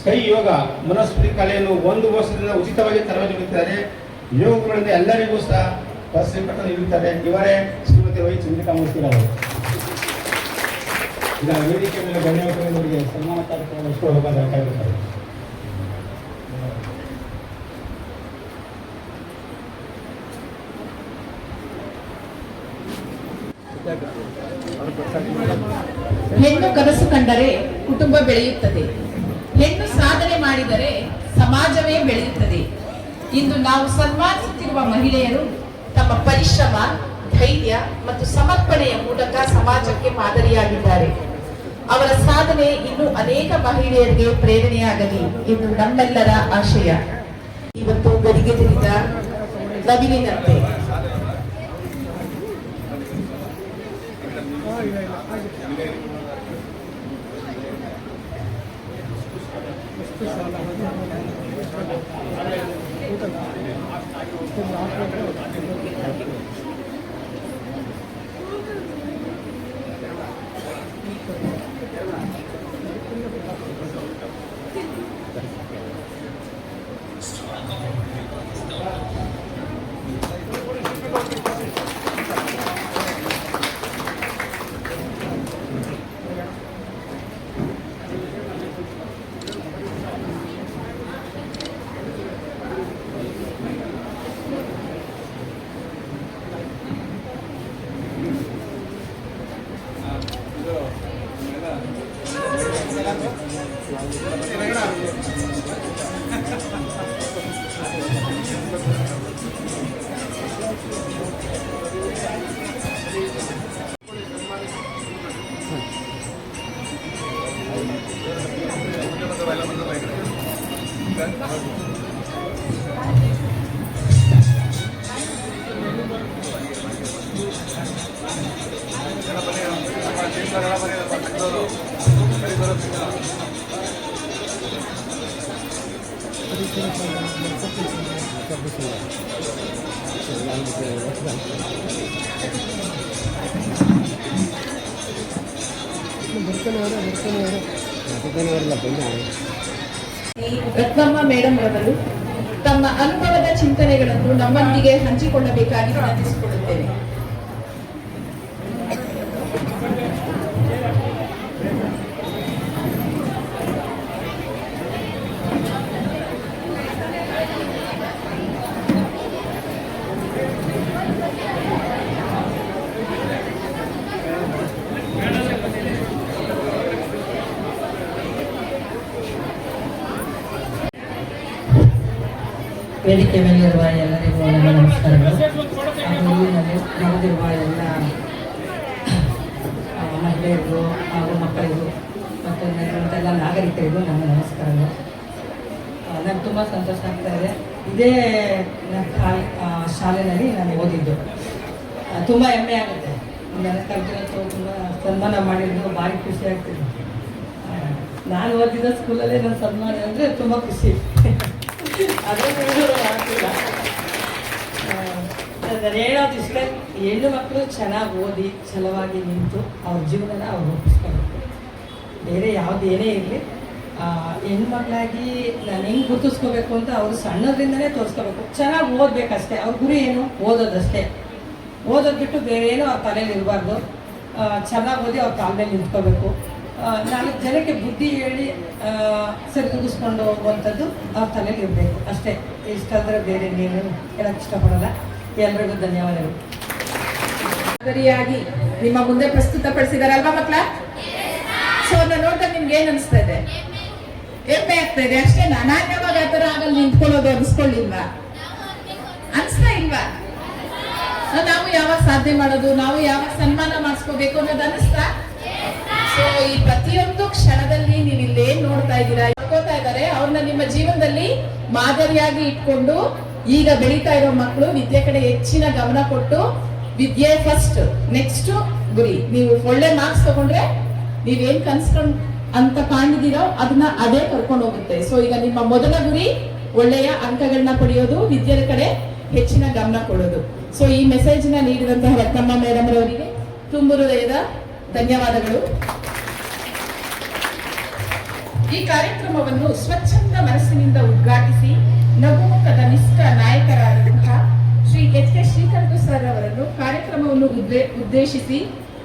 ಕೈ ಯೋಗ ಮನಸ್ಫೂರ್ತಿ ಕಲೆಯನ್ನು 1 ವರ್ಷದಿಂದ ಉಚಿತವಾಗಿ ತರಬೇತಿ ನೀಡುತ್ತಾರೆ. ಯೋಗಗಳಿಂದ ಎಲ್ಲರಿಗೂ ಸಹ ಪ್ರಶಸ್ತಿ ನೀಡುತ್ತಾರೆ. ಇವರೇ ಶ್ರೀಮತಿ ವೈ ಚಂದ್ರಿಕಾ ಮೂರ್ತಿ ಅವರು. ಈಗ ವೇದಿಕೆ ಮೇಲೆ ಗಣ್ಯರಿಗೆ ಸನ್ಮಾನ ಕಾರ್ಯಕ್ರಮ ಹೋಗಬೇಕಾಗಿರುತ್ತಾರೆ. ಹೆಣ್ಣು ಕನಸು ಕಂಡರೆ ಕುಟುಂಬ ಬೆಳೆಯುತ್ತದೆ. ಹೆಣ್ಣು ಸಾಧನೆ ಮಾಡಿದರೆ ಸಮಾಜವೇ ಬೆಳೆಯುತ್ತದೆ. ಇಂದು ನಾವು ಸನ್ಮಾನಿಸುತ್ತಿರುವ ಮಹಿಳೆಯರು ತಮ್ಮ ಪರಿಶ್ರಮ, ಧೈರ್ಯ ಮತ್ತು ಸಮರ್ಪಣೆಯ ಮೂಲಕ ಸಮಾಜಕ್ಕೆ ಮಾದರಿಯಾಗಿದ್ದಾರೆ. ಅವರ ಸಾಧನೆ ಇನ್ನು ಅನೇಕ ಮಹಿಳೆಯರಿಗೆ ಪ್ರೇರಣೆಯಾಗಲಿ ಎಂದು ನಮ್ಮೆಲ್ಲರ ಆಶಯ. ಇವತ್ತು ಗರಿಗೆ ತಿರಿದ ನವಿಲಿನಂತೆ ರತ್ನಮ್ಮ ಮೇಡಮ್ ರವರು ತಮ್ಮ ಅನುಭವದ ಚಿಂತನೆಗಳನ್ನು ನಮ್ಮೊಂದಿಗೆ ಹಂಚಿಕೊಳ್ಳಬೇಕಾಗಿ ವಿನಂತಿಸಿಕೊಳ್ಳುತ್ತೇನೆ. ವೇದಿಕೆ ಮೇಲಿರುವ ಎಲ್ಲರಿಗೂ ನನ್ನ ನಮಸ್ಕಾರಗಳು. ಹಾಗೂ ಊರಿನಲ್ಲಿ ನಡೆದಿರುವ ಎಲ್ಲ ಮಹಿಳೆಯರಿಗೂ ಹಾಗೂ ಮಕ್ಕಳಿಗೂ ಮತ್ತು ನನ್ನಂತೆಲ್ಲ ನಾಗರಿಕರಿಗೂ ನನ್ನ ನಮಸ್ಕಾರಗಳು. ನನಗೆ ತುಂಬ ಸಂತೋಷ ಆಗ್ತಾ ಇದೆ. ಇದೇ ಶಾಲೆಯಲ್ಲಿ ನಾನು ಓದಿದ್ದು. ತುಂಬ ಹೆಮ್ಮೆ ಆಗುತ್ತೆ. ನನ್ನ ಕಲ್ತಿರೋದು ತುಂಬ ಸನ್ಮಾನ ಮಾಡಿದ್ದು ಭಾರಿ ಖುಷಿ ಆಗ್ತಿದೆ. ನಾನು ಓದಿದ ಸ್ಕೂಲಲ್ಲೇ ನನ್ನ ಸನ್ಮಾನ ಅಂದರೆ ತುಂಬ ಖುಷಿ. ನಾನು ಹೇಳೋದು ಇಷ್ಟ, ಹೆಣ್ಣು ಮಕ್ಕಳು ಚೆನ್ನಾಗಿ ಓದಿ ಛಲವಾಗಿ ನಿಂತು ಅವ್ರ ಜೀವನನ ಅವ್ರು ರೂಪಿಸ್ಕೋಬೇಕು. ಬೇರೆ ಯಾವ್ದು ಏನೇ ಇರಲಿ, ಹೆಣ್ಮಕ್ಳಾಗಿ ನಾನು ಹೆಂಗೆ ಗುರುತಿಸ್ಕೋಬೇಕು ಅಂತ ಅವರು ಸಣ್ಣದ್ರಿಂದನೇ ತೋರಿಸ್ಕೋಬೇಕು. ಚೆನ್ನಾಗಿ ಓದಬೇಕಷ್ಟೇ. ಅವ್ರ ಗುರಿ ಏನು? ಓದೋದಷ್ಟೇ. ಓದೋದು ಬಿಟ್ಟು ಬೇರೆ ಏನೋ ಅವ್ರ ತಲೆಯಲ್ಲಿ ಇರಬಾರ್ದು. ಚೆನ್ನಾಗಿ ಓದಿ ಅವ್ರ ಕಾಲ ಮೇಲೆ ನಿಂತ್ಕೋಬೇಕು. 4 ಜನಕ್ಕೆ ಬುದ್ಧಿ ಹೇಳಿ ಸರಿದೂಗಿಸ್ಕೊಂಡು ಹೋಗುವಂಥದ್ದು ಅವ್ರ ತಲೆಯಲ್ಲಿ ಇರಬೇಕು ಅಷ್ಟೇ. ಇಷ್ಟ ಅಂದರೆ ಬೇರೆ ನೀನು ಹೇಳಕ್ಕೆ ಇಷ್ಟಪಡೋಲ್ಲ. ಎಲ್ಲರಿಗೂ ಧನ್ಯವಾದಗಳು. ಸರಿಯಾಗಿ ನಿಮ್ಮ ಮುಂದೆ ಪ್ರಸ್ತುತಪಡಿಸಿದಾರಲ್ವಾ ಮಕ್ಕಳ? ಸೊ ಅದನ್ನ ನೋಡಿದಾಗ ನಿಮ್ಗೆ ಏನ್ ಅನಿಸ್ತಾ ಇದೆ? ಹೆಮ್ಮೆ ಆಗ್ತಾ ಇದೆ ಅಷ್ಟೇ. ನಾನು ಯಾವಾಗ ಆ ಥರ ಆಗಲ್ಲ ನಿಂತ್ಕೊಳ್ಳೋದು ಅನಿಸ್ಕೊಳ್ಳಿಲ್ವಾ? ಅನಿಸ್ತಾ ಇಲ್ವಾ? ನಾವು ಯಾವಾಗ ಸಾಧನೆ ಮಾಡೋದು, ನಾವು ಯಾವಾಗ ಸನ್ಮಾನ ಮಾಡಿಸ್ಕೋಬೇಕು ಅನ್ನೋದು ಅನಿಸ್ತಾ? ಸೊ ಈ ಪ್ರತಿಯೊಂದು ಕ್ಷಣದಲ್ಲಿ ನೀವು ಇಲ್ಲೇನ್ ನೋಡ್ತಾ ಇದ್ದೀರಾ, ಇಟ್ಕೋತಾ ಇದ್ದಾರೆ. ಅವ್ರನ್ನ ನಿಮ್ಮ ಜೀವನದಲ್ಲಿ ಮಾದರಿಯಾಗಿ ಇಟ್ಕೊಂಡು ಈಗ ಬೆಳೀತಾ ಇರೋ ಮಕ್ಕಳು ವಿದ್ಯೆ ಕಡೆ ಹೆಚ್ಚಿನ ಗಮನ ಕೊಟ್ಟು, ವಿದ್ಯೆ ಫಸ್ಟ್, ನೆಕ್ಸ್ಟ್ ಗುರಿ. ನೀವು ಒಳ್ಳೆ ಮಾರ್ಕ್ಸ್ ತಗೊಂಡ್ರೆ ನೀವೇನ್ ಕನ್ಸ್ಕೊಂಡ್ ಅಂತ ಕಾಣಿದಿರೋ ಅದನ್ನ ಅದೇ ಕರ್ಕೊಂಡು ಹೋಗುತ್ತೆ. ಸೊ ಈಗ ನಿಮ್ಮ ಮೊದಲ ಗುರಿ ಒಳ್ಳೆಯ ಅಂಕಗಳನ್ನ ಪಡೆಯೋದು, ವಿದ್ಯೆ ಕಡೆ ಹೆಚ್ಚಿನ ಗಮನ ಕೊಡೋದು. ಸೊ ಈ ಮೆಸೇಜ್ ನ ನೀಡಿದಂತಹ ರತ್ನಮ್ಮ ಮೇಡಮ್ ರವರಿಗೆ ತುಂಬ ಹೃದಯದ ಧನ್ಯವಾದಗಳು. ಈ ಕಾರ್ಯಕ್ರಮವನ್ನು ಸ್ವಚ್ಛಂದ ಮನಸ್ಸಿನಿಂದ ಉದ್ಘಾಟಿಸಿ ನಗುಮುಖದ ನಿಷ್ಠ ನಾಯಕರಾದಂತಹ ಶ್ರೀ ಎಚ್.ಕೆ. ಶ್ರೀಕಂಠ ಸರ್ ಅವರನ್ನು ಕಾರ್ಯಕ್ರಮವನ್ನು ಉದ್ದೇಶಿಸಿ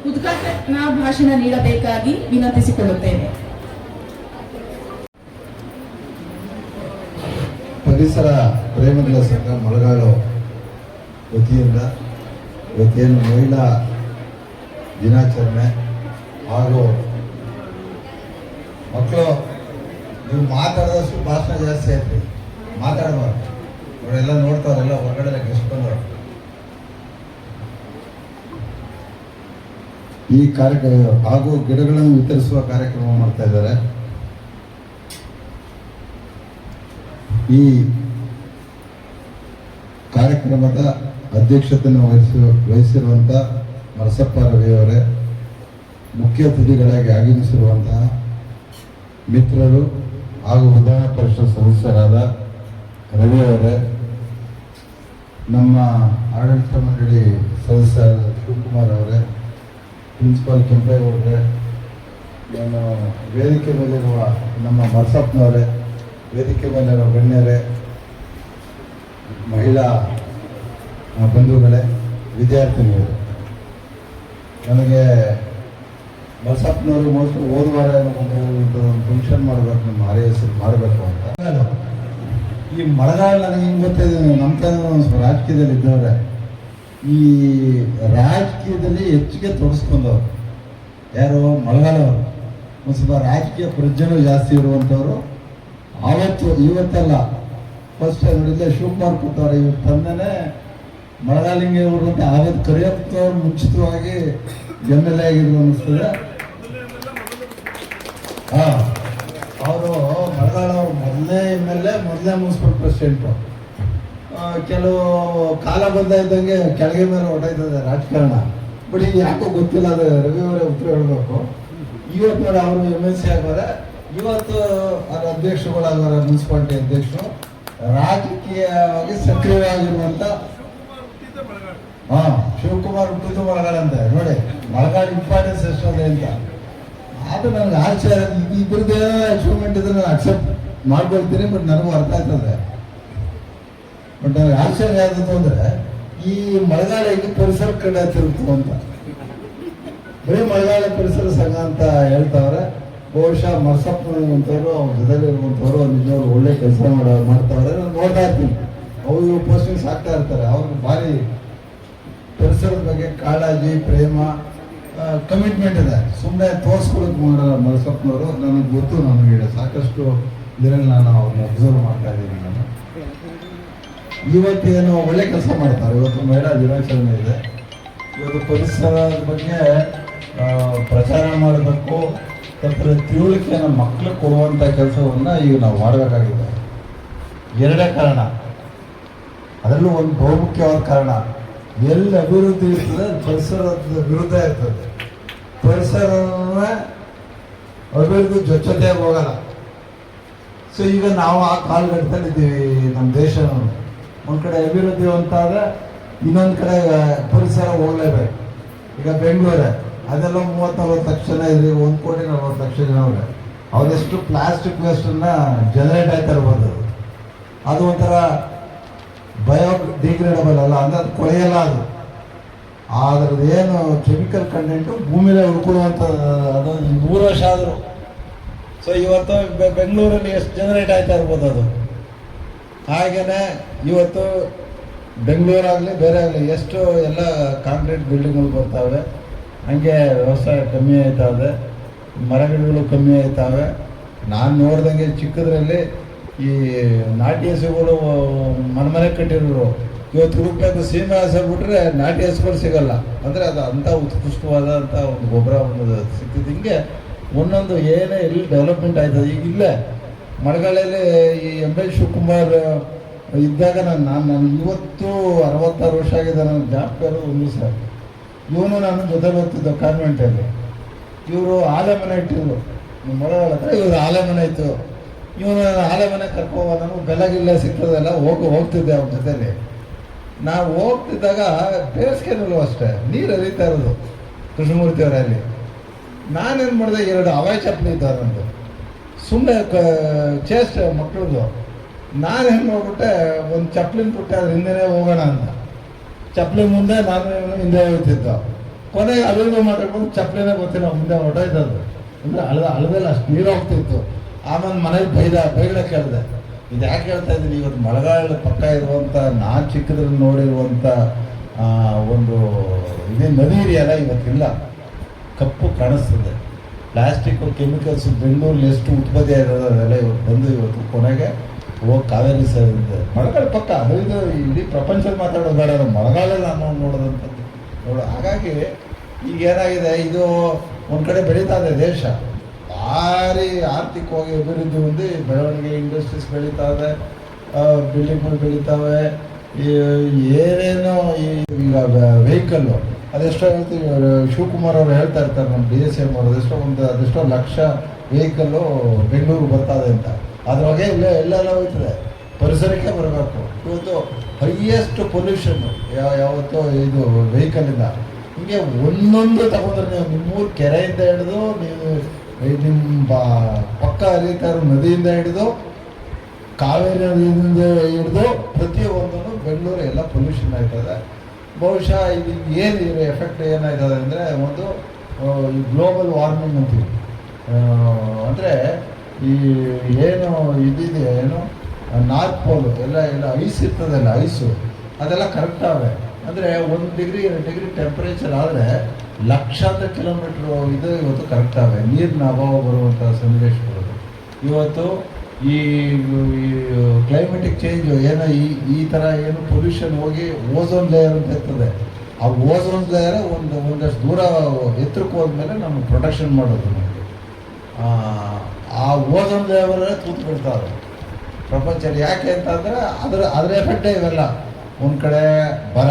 ಉದ್ಘಾಟನಾ ಭಾಷಣ ನೀಡಬೇಕಾಗಿ ವಿನಂತಿಸಿಕೊಳ್ಳುತ್ತೇನೆ. ಪರಿಸರ ಪ್ರೇಮಿಗಳ ಸಂಘ ಮಳಗಾಳು ವತಿಯಿಂದ ಇವತ್ತೇನು ಮಹಿಳಾ ದಿನಾಚರಣೆ ಹಾಗೂ ಮಕ್ಕಳು ನೀವು ಮಾತಾಡಿದಷ್ಟು ಭಾಷಣ ಜಾಸ್ತಿ ಆಯ್ತು, ಮಾತಾಡಬಾರ್ದು. ಅವರೆಲ್ಲ ನೋಡ್ತಾವ್ರೆಲ್ಲ ಹೊರಗಡೆ ಗೆಸ್ಟ್ ಬಂದವರು. ಈ ಕಾರ್ಯಕ್ರಮ ಹಾಗೂ ಗಿಡಗಳನ್ನು ವಿತರಿಸುವ ಕಾರ್ಯಕ್ರಮ ಮಾಡ್ತಾ ಇದ್ದಾರೆ. ಈ ಕಾರ್ಯಕ್ರಮದ ಅಧ್ಯಕ್ಷತೆಯನ್ನು ವಹಿಸಿರುವಂಥ ಮರಸಪ್ಪ ರವಿಯವರೇ, ಮುಖ್ಯ ಅತಿಥಿಗಳಾಗಿ ಆಗಮಿಸಿರುವಂತಹ ಮಿತ್ರರು ಹಾಗೂ ವಿಧಾನ ಪರಿಷತ್ ಸದಸ್ಯರಾದ ರವಿಯವರೇ, ನಮ್ಮ ಆಡಳಿತ ಮಂಡಳಿ ಸದಸ್ಯರಾದ ಶಿವಕುಮಾರ್ ಅವರೇ, ಪ್ರಿನ್ಸಿಪಾಲ್ ಕೆಂಪೇಗೌಡರೇ, ನಾನು ವೇದಿಕೆ ಮೇಲಿರುವ ನಮ್ಮ ಮರಸಪ್ಪನವರೇ, ವೇದಿಕೆ ಮೇಲಿರುವ ಗಣ್ಯರೇ, ಮಹಿಳಾ ಬಂಧುಗಳೇ, ವಿದ್ಯಾರ್ಥಿನಿಯರು, ನನಗೆ ಮರಸಪ್ಪನವರು ಮೋಸ್ಟ್ಲಿ ಹೋದ ವಾರ ಒಂದು ಫಂಕ್ಷನ್ ಮಾಡಬೇಕು, ನಮ್ಮ ಹೆಸರು ಮಾಡಬೇಕು ಅಂತ. ಈ ಮಳೆಗಾಲ ನನಗೆ ಹಿಂಗೆ ಗೊತ್ತಿದೆ, ನಮ್ಮ ತನಕ ರಾಜಕೀಯದಲ್ಲಿ ಇದ್ದವ್ರೆ, ಈ ರಾಜಕೀಯದಲ್ಲಿ ಹೆಚ್ಚಿಗೆ ತೊಡಸ್ಕೊಂಡವ್ರು ಯಾರು ಮಳೆಗಾಲವರು, ಒಂದು ಸ್ವಲ್ಪ ರಾಜಕೀಯ ಪ್ರಜ್ಞೆನೂ ಜಾಸ್ತಿ ಇರುವಂಥವ್ರು. ಆವತ್ತು ಇವತ್ತಲ್ಲ, ಫಸ್ಟ್ ನೋಡಿದ್ದೆ ಶಿವಕುಮಾರ್ ಕೂತವ್ರೆ, ಇವ್ರ ತಂದೆನೇ ಮಳೆಗಾಲಿಂಗೆ ಇವರು ಅಂತ ಆವತ್ತು ಕರಿಯಪ್ಪನವ್ರು ಮುಂಚಿತವಾಗಿ MLA ಆಗಿದ್ರು ಅನ್ನಿಸ್ತದೆ. ಹಾಂ, ಅವರು ಮಳೆಗಾಲವ್ರು ಮೊದಲನೇ MLA, ಮೊದಲನೇ ಮುನ್ಸಿಪಲ್ ಪ್ರೆಸಿಡೆಂಟು. ಕೆಲವು ಕಾಲ ಬಂದ ಇದ್ದಂಗೆ ಕೆಳಗೆ ಮೇಲೆ ಹೊರಟಾಯ್ತದೆ ರಾಜಕಾರಣ. ಬಟ್ ಈಗ ಯಾಕೋ ಗೊತ್ತಿಲ್ಲ, ಅದು ರವಿಯವರೇ ಉತ್ತರ ಹೇಳಬೇಕು. ಇವತ್ತು ನೋಡಿ ಅವರು MLC ಆಗೋರೆ, ಇವತ್ತು ಅವ್ರ ಅಧ್ಯಕ್ಷರುಗಳಾಗೋರೆ, ಮುನ್ಸಿಪಾಲಿಟಿ ಅಧ್ಯಕ್ಷರು, ರಾಜಕೀಯವಾಗಿ ಸಕ್ರಿಯವಾಗಿರುವಂಥ ಶಿವಕುಮಾರ್ ಹುಟ್ಟಿದ್ದು ಮಳೆಗಾಲ ಅಂತ ನೋಡಿ, ಮಳೆಗಾಲ ಇಂಪಾರ್ಟೆನ್ಸ್ ಎಷ್ಟೊಂದೇ ಅಂತ. ಅದು ನನಗೆ ಆಶ್ಚರ್ಯ, ಇಬ್ಬರದೇ ಅಚೀವ್ಮೆಂಟ್ ಇದ್ರೆ ನಾನು ಅಕ್ಸೆಪ್ಟ್ ಮಾಡ್ಕೊಳ್ತೀನಿ, ಬಟ್ ನನಗೂ ಅರ್ಥ ಆಯ್ತದೆ. ಬಟ್ ನನಗೆ ಆಶ್ಚರ್ಯ ಆದದ್ದು ಅಂದರೆ ಈ ಮಳೆಗಾಲ ಈಗ ಪರಿಸರ ಕಡೆ ತಿರುಗ್ತು ಅಂತ, ಬರೀ ಮಳೆಗಾಲ ಪರಿಸರ ಸಂಘ ಅಂತ ಹೇಳ್ತಾವ್ರೆ. ಬಹುಶಃ ಮರಸಪ್ಪನಂಥವ್ರು ಅವ್ರ ಜೊತೆಲಿ ಇರುವಂಥವ್ರು ನಿಜವ್ರು ಒಳ್ಳೆ ಕೆಲಸ ಮಾಡ್ತಾವ್ರೆ. ನಾನು ನೋಡ್ತಾ ಇರ್ತೀನಿ, ಅವರು ಪೋಸ್ಟಿಂಗ್ಸ್ ಆಗ್ತಾ ಇರ್ತಾರೆ. ಅವ್ರಿಗೆ ಭಾರಿ ಪರಿಸರದ ಬಗ್ಗೆ ಕಾಳಜಿ, ಪ್ರೇಮ, ಕಮಿಟ್ಮೆಂಟ್ ಇದೆ. ಸುಮ್ಮನೆ ತೋರಿಸ್ಕೊಳಕ್ಕೆ ಮಾಡಲ್ಲ ಮರಸಪ್ಪನವರು. ನನಗೆ ಗೊತ್ತು, ನನಗೆ ಸಾಕಷ್ಟು ಇದರಲ್ಲಿ ನಾನು ಅವ್ರನ್ನ ಅಬ್ಸರ್ವ್ ಮಾಡ್ತಾ ಇದ್ದೀನಿ. ನಾನು ಇವತ್ತೇನು ಒಳ್ಳೆ ಕೆಲಸ ಮಾಡ್ತಾರೆ. ಇವತ್ತು ಮಹಿಳಾ ದಿನಾಚರಣೆ ಇದೆ. ಇವತ್ತು ಪರಿಸರದ ಬಗ್ಗೆ ಪ್ರಚಾರ ಮಾಡಬೇಕು, ಅದರ ತಿಳುವಳಿಕೆಯನ್ನು ಮಕ್ಕಳು ಕೊಡುವಂಥ ಕೆಲಸವನ್ನು ಈಗ ನಾವು ಮಾಡಬೇಕಾಗಿದೆ. ಎರಡೇ ಕಾರಣ, ಅದರಲ್ಲೂ ಒಂದು ಬಹುಮುಖ್ಯವಾದ ಕಾರಣ, ಎಲ್ಲಿ ಅಭಿವೃದ್ಧಿ ಇರ್ತದೆ ಪರಿಸರದ ವಿರುದ್ಧ ಇರ್ತದೆ. ಪರಿಸರನ ಅಭಿವೃದ್ಧಿ ಜೊತೆಯಾಗಿ ಹೋಗಲ್ಲ. ಸೊ ಈಗ ನಾವು ಆ ಕಾಲಘಟ್ಟದಲ್ಲಿ ಇದ್ದೀವಿ. ನಮ್ಮ ದೇಶ ಒಂದು ಕಡೆ ಅಭಿವೃದ್ಧಿ ಅಂತಾದರೆ ಇನ್ನೊಂದು ಕಡೆ ಪರಿಸರ ಹೋಗಲೇಬೇಕು. ಈಗ ಬೆಂಗಳೂರೇ ಅದೆಲ್ಲ 30-40 ಲಕ್ಷ ಜನ ಇದ್ರಿ, 1,40,00,000 ಜನ ಅವ್ರೆ. ಅವರೆಷ್ಟು ಪ್ಲಾಸ್ಟಿಕ್ ವೇಸ್ಟನ್ನು ಜನರೇಟ್ ಆಯ್ತಾ ಇರ್ಬೋದು. ಅದು ಒಂಥರ ಬಯೋಡಿಗ್ರೇಡಬಲ್ ಅಲ್ಲ, ಅಂದರೆ ಅದು ಕೊಳೆಯಲ್ಲ. ಅದ್ರದ್ದು ಏನು ಕೆಮಿಕಲ್ ಕಂಟೆಂಟು ಭೂಮಿಲೇ ಉಳ್ಕೊಳ್ಳುವಂಥ, ಅದು 100 ವರ್ಷ ಆದರೂ. ಸೊ ಇವತ್ತು ಬೆಂಗಳೂರಲ್ಲಿ ಎಷ್ಟು ಜನರೇಟ್ ಆಯ್ತಾ ಇರ್ಬೋದು ಅದು. ಹಾಗೆಯೇ ಇವತ್ತು ಬೆಂಗಳೂರಾಗಲಿ ಬೇರೆ ಆಗಲಿ ಎಷ್ಟು ಎಲ್ಲ ಕಾಂಕ್ರೀಟ್ ಬಿಲ್ಡಿಂಗ್ಗಳು ಬರ್ತಾವೆ, ಹಂಗೆ ವ್ಯವಸಾಯ ಕಮ್ಮಿ ಆಯ್ತಾವೆ, ಮರಗಿಡಗಳು ಕಮ್ಮಿ ಆಯ್ತಾವೆ. ನಾನು ನೋಡ್ದಂಗೆ ಚಿಕ್ಕದ್ರಲ್ಲಿ ಈ ನಾಟಿ ಹಸುಗಳು ಮನೆ ಕಟ್ಟಿರೋರು ಇವತ್ತು ಹುಡುಕ್ಬೇಕು, ಸೀಮೆ ಹಸು ಬಿಟ್ರೆ ನಾಟಿ ಹಸುಗಳು ಸಿಗಲ್ಲ. ಅಂದರೆ ಅದು ಅಂಥ ಉತ್ಕೃಷ್ಟವಾದಂಥ ಒಂದು ಗೊಬ್ಬರ ಒಂದು ಸಿಗ್ತದೆ. ಹಿಂಗೆ ಒಂದೊಂದು ಏನೇ ಎಲ್ಲಿ ಡೆವಲಪ್ಮೆಂಟ್ ಆಯ್ತದೆ. ಈಗ ಇಲ್ಲೇ ಮಳೆಗಾಲದಲ್ಲಿ ಈ ML ಶಿವಕುಮಾರ್ ಇದ್ದಾಗ ನಾನು ಇವತ್ತು 66 ವರ್ಷ ಆಗಿದೆ. ನನಗೆ ಜ್ಞಾಪಕ ಇರೋದು ಒಂದು ಸರ್, ಇವನು ನಾನು ಜೊತೆ ಬರ್ತಿದ್ದೆ ಕಾನ್ವೆಂಟಲ್ಲಿ. ಇವರು ಆಲೆ ಮನೆ ಇಟ್ಟಿದ್ರು ಮಳೆಗಾಲ ಹತ್ರ, ಇವ್ರು ಆಲೆ ಮನೆ ಇತ್ತು. ಇವನು ಆಲೆ ಮನೆ ಕರ್ಕೋವ, ನಮಗೆ ಬೆಲ್ಲಗಿಲ್ಲ ಸಿಗ್ತದೆಲ್ಲ ಹೋಗ್ತಿದ್ದೆ ಅವ್ರ ಜೊತೆಲಿ. ನಾವು ಹೋಗ್ತಿದ್ದಾಗ ಬೇಸಿಗೆನಲ್ಲೂ ಅಷ್ಟೇ ನೀರು ಹರಿತಾ ಇರೋದು ಕೃಷ್ಣಮೂರ್ತಿ ಅವರಲ್ಲಿ. ನಾನೇನು ಮಾಡಿದೆ, 2 ಹವಾಯಿ ಚಪ್ಪಲಿ ಇದ್ದಾರೆ ನಂದು. ಸುಮ್ಮನೆ ಚೇಷ್ಟೆ ಮಕ್ಕಳದು. ನಾನು ಹೆಂಗೆ ಹೋಗ್ಬಿಟ್ಟೆ, ಒಂದು ಚಪ್ಪಲಿನ ಬಿಟ್ಟೆ ಅದ್ರ ಹಿಂದೆನೇ ಹೋಗೋಣ ಅಂತ. ಚಪ್ಪಲಿ ಮುಂದೆ ನಾನು ಹಿಂದೆ ಹೋಗ್ತಿದ್ದು. ಕೊನೆಗೆ ಅಲ್ಲೂ ಮಾತಾಡ್ಕೊಂಡು ಚಪ್ಪಲಿನೇ ಗೊತ್ತಿಲ್ಲ ಮುಂದೆ ಹೊಟ್ಟೋಯ್ತದ್ದು. ಅಂದರೆ ಅಳದಲ್ಲಿ ಅಷ್ಟು ನೀರು ಹೋಗ್ತಿತ್ತು. ಆಮೇಲೆ ಮನೇಲಿ ಬೈಗಡೆ ಕೇಳಿದೆ. ಇದು ಯಾಕೆ ಹೇಳ್ತಾ ಇದ್ದೀನಿ, ಇವತ್ತು ಮಳೆಗಾಲ ಪಕ್ಕ ಇರುವಂಥ ನಾನು ಚಿಕ್ಕದ್ರಲ್ಲಿ ನೋಡಿರುವಂಥ ಒಂದು ಇದೇ ನದಿ ಇದೆಯಲ್ಲ ಇವತ್ತಿಲ್ಲ, ಕಪ್ಪು ಕಾಣಿಸ್ತದೆ. ಪ್ಲಾಸ್ಟಿಕ್ಕು ಕೆಮಿಕಲ್ಸ್ ಬೆಂಗಳೂರಲ್ಲಿ ಎಷ್ಟು ಉತ್ಪತ್ತಿ ಆಗಿರೋದು ಅದೆಲ್ಲ ಇವತ್ತು ಬಂದು ಇವತ್ತು ಕೊನೆಗೆ ಹೋಗಿ ಕಾವೇರಿ ಸೇರಿದೆ. ಮಳೆಗಾಲ ಪಕ್ಕ ಅದು ಇದು ಇಡೀ ಪ್ರಪಂಚದ ಮಾತಾಡೋದು ಬೇಡ, ಮಳೆಗಾಲಲ್ಲಿ ನಾನು ನೋಡೋದಂಥದ್ದು ಹಾಗಾಗಿ ಈಗ ಏನಾಗಿದೆ, ಇದು ಒಂದು ಕಡೆ ಬೆಳೀತಾ ಇದೆ ದೇಶ, ಭಾರಿ ಆರ್ಥಿಕವಾಗಿ ಅಭಿವೃದ್ಧಿ ಹೊಂದಿ ಬೆಳವಣಿಗೆ, ಇಂಡಸ್ಟ್ರೀಸ್ ಬೆಳೀತಾ ಇದೆ, ಬಿಲ್ಡಿಂಗ್ಗಳು ಬೆಳೀತಾವೆ, ಏನೇನೋ ಈಗ ವೆಹಿಕಲ್ಲು ಅದೆಷ್ಟೋ ಹೇಳ್ತೀವಿ. ಶಿವಕುಮಾರ್ ಅವರು ಹೇಳ್ತಾ ಇರ್ತಾರೆ ನಮ್ಮ DSM ಅವರು, ಅದೆಷ್ಟೋ ಲಕ್ಷ ವೆಹಿಕಲ್ಲು ಬೆಂಗಳೂರು ಬರ್ತದೆ ಅಂತ. ಅದ್ರೊಳಗೆ ಎಲ್ಲೆಲ್ಲ ಹೋಗ್ತದೆ, ಪರಿಸರಕ್ಕೆ ಬರಬೇಕು. ಇವತ್ತು ಹೈಯೆಸ್ಟ್ ಪೊಲ್ಯೂಷನ್ನು ಯಾವತ್ತೋ ಇದು ವೆಹಿಕಲಿಂದ. ಹೀಗೆ ಒಂದೊಂದು ತಗೊಂಡ್ರೆ ನೀವು ನಿಮ್ಮೂರು ಕೆರೆಯಿಂದ ಹಿಡಿದು, ನೀವು ನಿಮ್ಮ ಪಕ್ಕ ಹರಿತಾ ಇರೋ ನದಿಯಿಂದ ಹಿಡಿದು, ಕಾವೇರಿ ನದಿಯಿಂದ ಹಿಡಿದು ಪ್ರತಿಯೊಂದನ್ನು ಬೆಂಗಳೂರು ಎಲ್ಲ ಪೊಲ್ಯೂಷನ್ ಆಯ್ತದೆ. ಬಹುಶಃ ಇದು ಏನು ಎಫೆಕ್ಟ್ ಏನಾಯ್ತದೆ ಅಂದರೆ, ಒಂದು ಈ ಗ್ಲೋಬಲ್ ವಾರ್ಮಿಂಗ್ ಅಂತೀವಿ. ಅಂದರೆ ಈ ಏನು ಇದಿದೆ, ಏನು ನಾರ್ತ್ ಪೋಲ್ ಎಲ್ಲ ಐಸ್ ಇರ್ತದಲ್ಲ, ಐಸು ಅದೆಲ್ಲ ಕರೆಕ್ಟ್ ಆವೆ. ಅಂದರೆ 1 ಡಿಗ್ರಿ 2 ಡಿಗ್ರಿ ಟೆಂಪ್ರೇಚರ್ ಆದರೆ ಲಕ್ಷಾಂತರ ಕಿಲೋಮೀಟ್ರು ಇದು ಇವತ್ತು ಕರೆಕ್ಟ್ ಆವೆ. ನೀರಿನ ಅಭಾವ ಬರುವಂಥ ಸನ್ನಿವೇಶಗಳು ಇವತ್ತು ಈ ಕ್ಲೈಮೆಟಿಕ್ ಚೇಂಜು ಏನೋ ಈ ಥರ ಏನು ಪೊಲ್ಯೂಷನ್ ಹೋಗಿ ಓಝೋನ್ ಲೇಯರ್ ಅಂತ ಇರ್ತದೆ. ಆ ಓಝೋನ್ ಲೇಯರ್ ಒಂದಷ್ಟು ದೂರ ಎತ್ತರಕ್ಕೆ ಹೋದ್ಮೇಲೆ ನಮ್ಗೆ ಪ್ರೊಟೆಕ್ಷನ್ ಮಾಡೋದು. ನಮಗೆ ಆ ಓಝೋನ್ ಲೇಯರೇ ತೂತು ಬಿಡ್ತಾರೆ ಪ್ರಪಂಚದಲ್ಲಿ. ಯಾಕೆ ಅಂತಂದರೆ ಅದರ ಎಫೆಕ್ಟೇ ಇವೆಲ್ಲ. ಒಂದು ಕಡೆ ಬರ,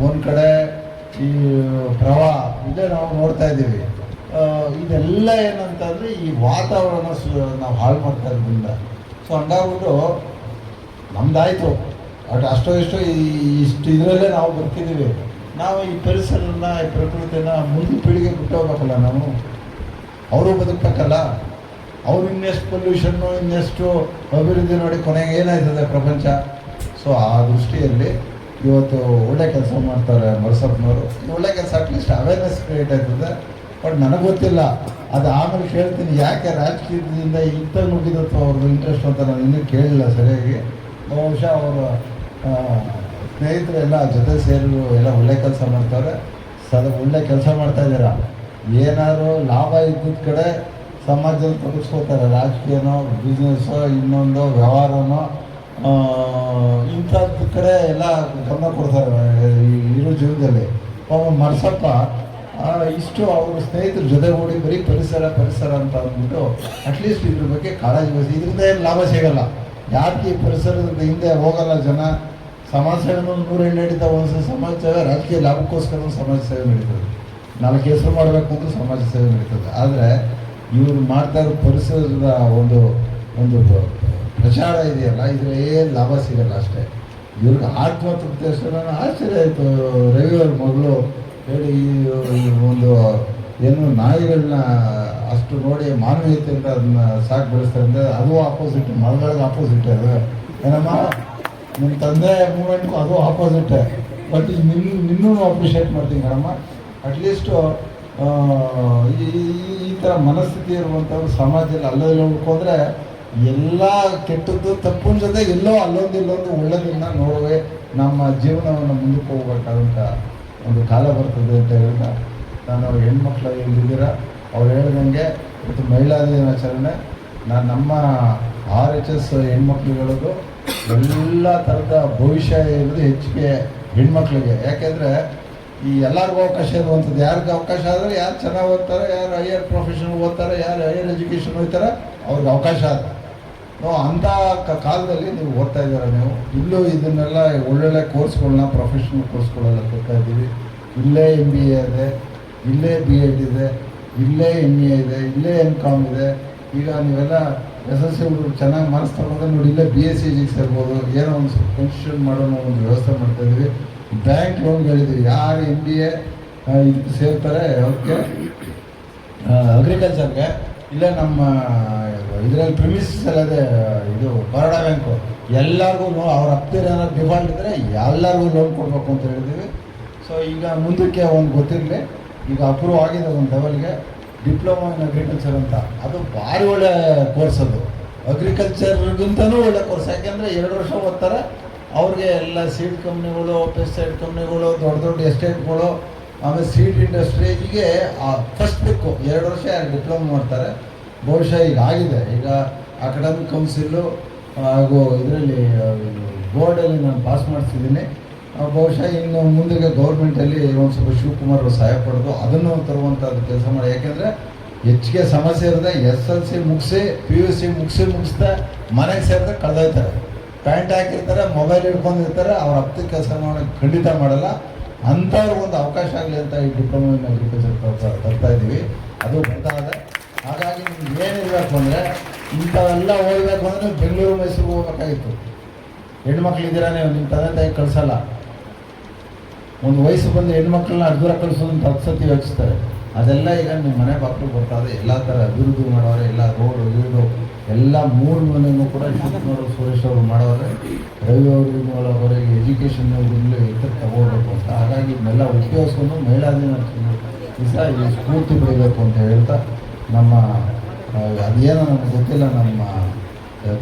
ಒಂದು ಕಡೆ ಈ ಪ್ರವಾಹ, ಇದೇ ನಾವು ನೋಡ್ತಾ ಇದ್ದೀವಿ. ಇದೆಲ್ಲ ಏನಂತಂದರೆ ಈ ವಾತಾವರಣ ನಾವು ಹಾಳು ಮಾಡ್ತಾ ಇರೋದ್ರಿಂದ. ಸೊ ಹಂಗಾಗ್ಬಿಟ್ಟು ನಮ್ದಾಯಿತು ಅಷ್ಟೋ ಇಷ್ಟು ಇಷ್ಟು ಇದರಲ್ಲೇ ನಾವು ಬರ್ತಿದ್ದೀವಿ. ನಾವು ಈ ಪರಿಸರನ, ಈ ಪ್ರಕೃತಿನ ಮುಂದಿನ ಪೀಳಿಗೆ ಬಿಟ್ಟು ಹೋಗ್ಬೇಕಲ್ಲ, ನಾವು ಅವರು ಬದುಕಬೇಕಲ್ಲ. ಅವ್ರು ಇನ್ನೆಷ್ಟು ಪೊಲ್ಯೂಷನ್ನು, ಇನ್ನೆಷ್ಟು ಅಭಿವೃದ್ಧಿ ನೋಡಿ ಕೊನೆಗೆ ಏನಾಯ್ತದೆ ಪ್ರಪಂಚ. ಸೊ ಆ ದೃಷ್ಟಿಯಲ್ಲಿ ಇವತ್ತು ಒಳ್ಳೆ ಕೆಲಸ ಮಾಡ್ತಾರೆ ಮರಸಪ್ಪನವರು. ಒಳ್ಳೆ ಕೆಲಸ, ಅಟ್ಲೀಸ್ಟ್ ಅವೇರ್ನೆಸ್ ಕ್ರಿಯೇಟ್ ಆಯ್ತದೆ. ಬಟ್ ನನಗೆ ಗೊತ್ತಿಲ್ಲ, ಅದು ಆಮೇಲೆ ಕೇಳ್ತೀನಿ ಯಾಕೆ ರಾಜಕೀಯದಿಂದ ಇಂಥ ಮುಗಿದತ್ತು ಅವ್ರದ್ದು ಇಂಟ್ರೆಸ್ಟ್ ಅಂತ ನಾನು ಇನ್ನೂ ಕೇಳಿಲ್ಲ ಸರಿಯಾಗಿ. ಬಹುಶಃ ಅವರ ಸ್ನೇಹಿತರೆಲ್ಲ ಜೊತೆ ಸೇರಿ ಎಲ್ಲ ಒಳ್ಳೆ ಕೆಲಸ ಮಾಡ್ತಾರೆ. ಒಳ್ಳೆ ಕೆಲಸ ಮಾಡ್ತಾಯಿದ್ದೀರ. ಏನಾದ್ರು ಲಾಭ ಇದ್ದಿದ್ದ ಕಡೆ ಸಮಾಜದಲ್ಲಿ ತೊಡಗಿಸ್ಕೋತಾರೆ. ರಾಜಕೀಯನೋ, ಬಿಸ್ನೆಸ್ಸೋ, ಇನ್ನೊಂದು ವ್ಯವಹಾರನೋ, ಇಂಥದ್ದು ಕಡೆ ಎಲ್ಲ ಗಮನ ಕೊಡ್ತಾರೆ ಇರೋ ಜೀವನದಲ್ಲಿ. ಮರಸಪ್ಪ ಇಷ್ಟು ಅವ್ರ ಸ್ನೇಹಿತರ ಜೊತೆ ಓಡಿ ಬರೀ ಪರಿಸರ ಅಂತ ಅಂದ್ಬಿಟ್ಟು ಅಟ್ಲೀಸ್ಟ್ ಇದ್ರ ಬಗ್ಗೆ ಕಾಳಜಿ ವಹಿಸಿ. ಇದರಿಂದ ಏನು ಲಾಭ ಸಿಗಲ್ಲ. ಯಾಕೆ ಈ ಪರಿಸರದ ಹಿಂದೆ ಹೋಗಲ್ಲ ಜನ. ಸಮಾಜ ಸೇವೆ 100 ನಡೀತಾ, ಒಂದು ಸಮಾಜ ಸೇವೆ ರಾಜಕೀಯ ಲಾಭಕ್ಕೋಸ್ಕರ ಸಮಾಜ ಸೇವೆ ನಡೀತದೆ. 4 ಹೆಸರು ಮಾಡಬೇಕು ಅಂತ ಸಮಾಜ ಸೇವೆ ನಡೀತದೆ. ಆದರೆ ಇವರು ಮಾಡ್ತಾ ಇರೋ ಪರಿಸರದ ಒಂದು ಪ್ರಚಾರ ಇದೆಯಲ್ಲ, ಇದ್ರ ಏನು ಲಾಭ ಸಿಗಲ್ಲ ಅಷ್ಟೇ. ಇವ್ರಿಗೆ ಆತ್ಮತೃಪ್ತಿ ಅಷ್ಟೇ. ನಾನು ಆಶ್ಚರ್ಯ ಆಯಿತು, ರವಿಯವ್ರ ಮಗಳು ಹೇಳಿ ಈ ಒಂದು ಏನು ನಾಯಿಗಳನ್ನ ಅಷ್ಟು ನೋಡಿ ಮಾನವೀಯತೆಯಿಂದ ಅದನ್ನ ಸಾಕು ಬೆಳೆಸ್ತಾರೆ ಅಂದರೆ ಅದು ಆಪೋಸಿಟ್, ಮರಗಳಿಗೆ ಆಪೋಸಿಟ್. ಅದು ಏನಮ್ಮ ನಿಮ್ಮ ತಂದೆ ಮೂಮೆಂಟ್ಗೂ ಅದು ಆಪೋಸಿಟ್ಟೆ. ಬಟ್ ನಿನ್ನೂ ಅಪ್ರಿಷಿಯೇಟ್ ಮಾಡ್ತೀನಿ ಕಣಮ್ಮ. ಅಟ್ಲೀಸ್ಟು ಈ ಥರ ಮನಸ್ಥಿತಿ ಇರುವಂಥವ್ರು ಸಮಾಜದಲ್ಲಿ ಅಲ್ಲಲ್ಲಿ ಹೋಗ್ಕೋದ್ರೆ ಎಲ್ಲ ಕೆಟ್ಟದ್ದು ತಪ್ಪಿನ ಜೊತೆ ಎಲ್ಲೋ ಅಲ್ಲೊಂದು ಒಳ್ಳೆದನ್ನ ನೋಡುವೆ ನಮ್ಮ ಜೀವನವನ್ನು ಮುಂದಕ್ಕೆ ಹೋಗ್ಬೇಕಾದಂಥ ಒಂದು ಕಾಲ ಬರ್ತದೆ ಅಂತ ಹೇಳಿದ ನಾನು ಅವ್ರ ಹೆಣ್ಮಕ್ಳು ಎಲ್ಲಿದ್ದೀರ ಅವ್ರು ಹೇಳ್ದಂಗೆ ಇವತ್ತು ಮಹಿಳಾ ದಿನಾಚರಣೆ. ನಾನು ನಮ್ಮ RHS ಹೆಣ್ಮಕ್ಳುಗಳದ್ದು ಎಲ್ಲ ಥರದ ಭವಿಷ್ಯ ಇರೋದು ಹೆಚ್ಚಿಗೆ ಹೆಣ್ಮಕ್ಳಿಗೆ. ಯಾಕೆಂದರೆ ಈ ಎಲ್ಲರಿಗೂ ಅವಕಾಶ ಇರುವಂಥದ್ದು. ಯಾರಿಗೆ ಅವಕಾಶ ಆದರೆ ಯಾರು ಚೆನ್ನಾಗಿ ಓದ್ತಾರೆ, ಯಾರು ಹೈಯರ್ ಪ್ರೊಫೆಷನ್ ಓದ್ತಾರೆ, ಯಾರು ಹೈಯರ್ ಎಜುಕೇಷನ್ ಹೋಗ್ತಾರೆ, ಅವ್ರಿಗೆ ಅವಕಾಶ ಆಗುತ್ತೆ. ಅಂಥ ಕಾಲದಲ್ಲಿ ನೀವು ಓದ್ತಾ ಇದ್ದೀರ. ನೀವು ಇಲ್ಲೂ ಇದನ್ನೆಲ್ಲ ಒಳ್ಳೊಳ್ಳೆ ಕೋರ್ಸ್ಗಳನ್ನ, ಪ್ರೊಫೆಷನಲ್ ಕೋರ್ಸ್ಗಳೆಲ್ಲ ಕೊಡ್ತಾ ಇದ್ದೀವಿ. ಇಲ್ಲೇ MBA ಇದೆ, ಇಲ್ಲೇ B.Ed ಇದೆ, ಇಲ್ಲೇ MA ಇದೆ, ಇಲ್ಲೇ M.Com ಇದೆ. ಈಗ ನೀವೆಲ್ಲ SSLC ಚೆನ್ನಾಗಿ ಮಾರ್ಕ್ಸ್ ತಗೊಂಡ್ರೆ ನೋಡಿ ಇಲ್ಲೇ BSc ಸೇರ್ಬೋದು. ಏನೋ ಒಂದು ಕನ್ಸ್ಟ್ರಕ್ಷನ್ ಮಾಡೋಣ ಒಂದು ವ್ಯವಸ್ಥೆ ಮಾಡ್ತಾಯಿದ್ದೀವಿ. ಬ್ಯಾಂಕ್ ಲೋನ್ ಹೇಳಿದ್ವಿ. ಯಾರು MBA ಇದಕ್ಕೆ ಸೇರ್ತಾರೆ ಅವ್ರಿಗೆ ಅಗ್ರಿಕಲ್ಚರ್ಗೆ, ಇಲ್ಲೇ ನಮ್ಮ ಇದರಲ್ಲಿ ಪ್ರಿಮಿಸಸ್ ಅಲ್ಲದೆ ಇದು ಬರೋಡಾ ಬ್ಯಾಂಕು ಎಲ್ಲರಿಗೂ ಅವ್ರ ಹತ್ತಿರ ಏನಾದ್ರು ಡಿಫಾಲ್ಟ್ ಇದ್ದರೆ ಎಲ್ಲರಿಗೂ ಲೋನ್ ಕೊಡಬೇಕು ಅಂತ ಹೇಳಿದ್ದೀವಿ. ಸೊ ಈಗ ಮುಂದಕ್ಕೆ ಒಂದು ಗೊತ್ತಿರಲಿ, ಈಗ ಅಪ್ರೂವ್ ಆಗಿದೆ ಒಂದು ಲೆವೆಲ್ಗೆ ಡಿಪ್ಲೊಮಾ ಇನ್ ಅಗ್ರಿಕಲ್ಚರ್ ಅಂತ. ಅದು ಭಾರಿ ಒಳ್ಳೆ ಕೋರ್ಸ್, ಅದು ಅಗ್ರಿಕಲ್ಚರ್ಗಿಂತನೂ ಒಳ್ಳೆ ಕೋರ್ಸ್. ಯಾಕೆಂದರೆ 2 ವರ್ಷ ಓದ್ತಾರೆ, ಅವ್ರಿಗೆ ಎಲ್ಲ ಸೀಡ್ ಕಂಪ್ನಿಗಳು, ಪೆಸ್ಟಿಸೈಡ್ ಕಂಪ್ನಿಗಳು, ದೊಡ್ಡ ದೊಡ್ಡ ಎಸ್ಟೇಟ್ಗಳು, ಆಮೇಲೆ ಸೀಡ್ ಇಂಡಸ್ಟ್ರಿ, ಹೀಗೆ ಫಸ್ಟ್ ಬೇಕು 2 ವರ್ಷ ಡಿಪ್ಲೊಮಾ ಮಾಡ್ತಾರೆ. ಬಹುಶಃ ಈಗ ಆಗಿದೆ, ಈಗ ಅಕಾಡೆಮಿಕ್ ಕೌನ್ಸಿಲು ಹಾಗೂ ಇದರಲ್ಲಿ ಬೋರ್ಡಲ್ಲಿ ನಾನು ಪಾಸ್ ಮಾಡಿಸಿದ್ದೀನಿ. ಬಹುಶಃ ಇನ್ನು ಮುಂದಕ್ಕೆ ಗೌರ್ಮೆಂಟಲ್ಲಿ ಒಂದು ಸ್ವಲ್ಪ ಶಿವಕುಮಾರ್ ಸಹಾಯ ಪಡೆದು ಅದನ್ನು ತರುವಂಥದ್ದು ಕೆಲಸ ಮಾಡಿ. ಯಾಕೆಂದರೆ ಹೆಚ್ಚಿಗೆ ಸಮಸ್ಯೆ ಇರುತ್ತೆ, SLC ಮುಗಿಸಿ PUC ಮುಗಿಸ್ತಾ ಮನೆಗೆ ಸೇರಿದ್ರೆ ಕಳೆದೋಯ್ತಾರೆ, ಪ್ಯಾಂಟ್ ಹಾಕಿರ್ತಾರೆ, ಮೊಬೈಲ್ ಹಿಡ್ಕೊಂಡಿರ್ತಾರೆ, ಅವ್ರ ಹತ್ತಿರ ಕೆಲಸ ಮಾಡೋಕ್ಕೆ ಖಂಡಿತ ಮಾಡಲ್ಲ. ಅಂಥವ್ರಿಗೆ ಒಂದು ಅವಕಾಶ ಆಗಲಿ ಅಂತ ಈ ಡಿಪ್ಲೊಮಾ ಇನ್ ಅಗ್ರಿಕಲ್ಚರ್ ತರ್ತಾ ಇದ್ದೀವಿ. ಅದು ಬರ್ತಾ ಇದೆ. ಹಾಗಾಗಿ ನಿಮ್ಗೆ ಏನಿರಬೇಕು ಅಂದರೆ ಇಂಥವೆಲ್ಲ ಓದಬೇಕು ಅಂದರೆ ನೀವು ಬೆಂಗಳೂರು ಮೈಸೂರಿಗೆ ಹೋಗ್ಬೇಕಾಗಿತ್ತು. ಹೆಣ್ಮಕ್ಳಿದ್ದೀರಾ ನೀವು, ನಿಮ್ಮ ತಂದೆ ತಾಯಿ ಕಳಿಸಲ್ಲ. ಒಂದು ವಯಸ್ಸು ಬಂದು ಹೆಣ್ಮಕ್ಳನ್ನ ಅಡ್ದೂರ ಕಳಿಸೋದು ಅಂತ 10 ಸತಿ ಯೋಚಿಸ್ತಾರೆ. ಅದೆಲ್ಲ ಈಗ ನಿಮ್ಮ ಮನೆ ಬಾಗಿಲು ಬರ್ತಾ ಇದೆ. ಎಲ್ಲ ಥರ ಅಭಿವೃದ್ಧಿ ಮಾಡೋರೆ, ಎಲ್ಲ ರೋಡು ಗೀಡು ಎಲ್ಲ 3 ಮನೆಯೂ ಕೂಡ ಶಿವಕುಮಾರ್ ಸುರೇಶ್ ಅವರು ಮಾಡೋರೆ, ರವಿ ಅವರು ಅವರಿಗೆ ಎಜುಕೇಷನ್ ಇದಕ್ಕೆ ತಗೋಬೇಕು ಅಂತ. ಹಾಗಾಗಿ ಇದನ್ನೆಲ್ಲ ಉಪಯೋಗಿಸ್ಕೊಂಡು ಮಹಿಳಾ ದಿನ ದಿವಸ ಈ ಸ್ಫೂರ್ತಿ ಬೆಳಿಬೇಕು ಅಂತ ಹೇಳ್ತಾ, ನಮ್ಮ ಅದೇನೋ ನನಗೆ ಗೊತ್ತಿಲ್ಲ, ನಮ್ಮ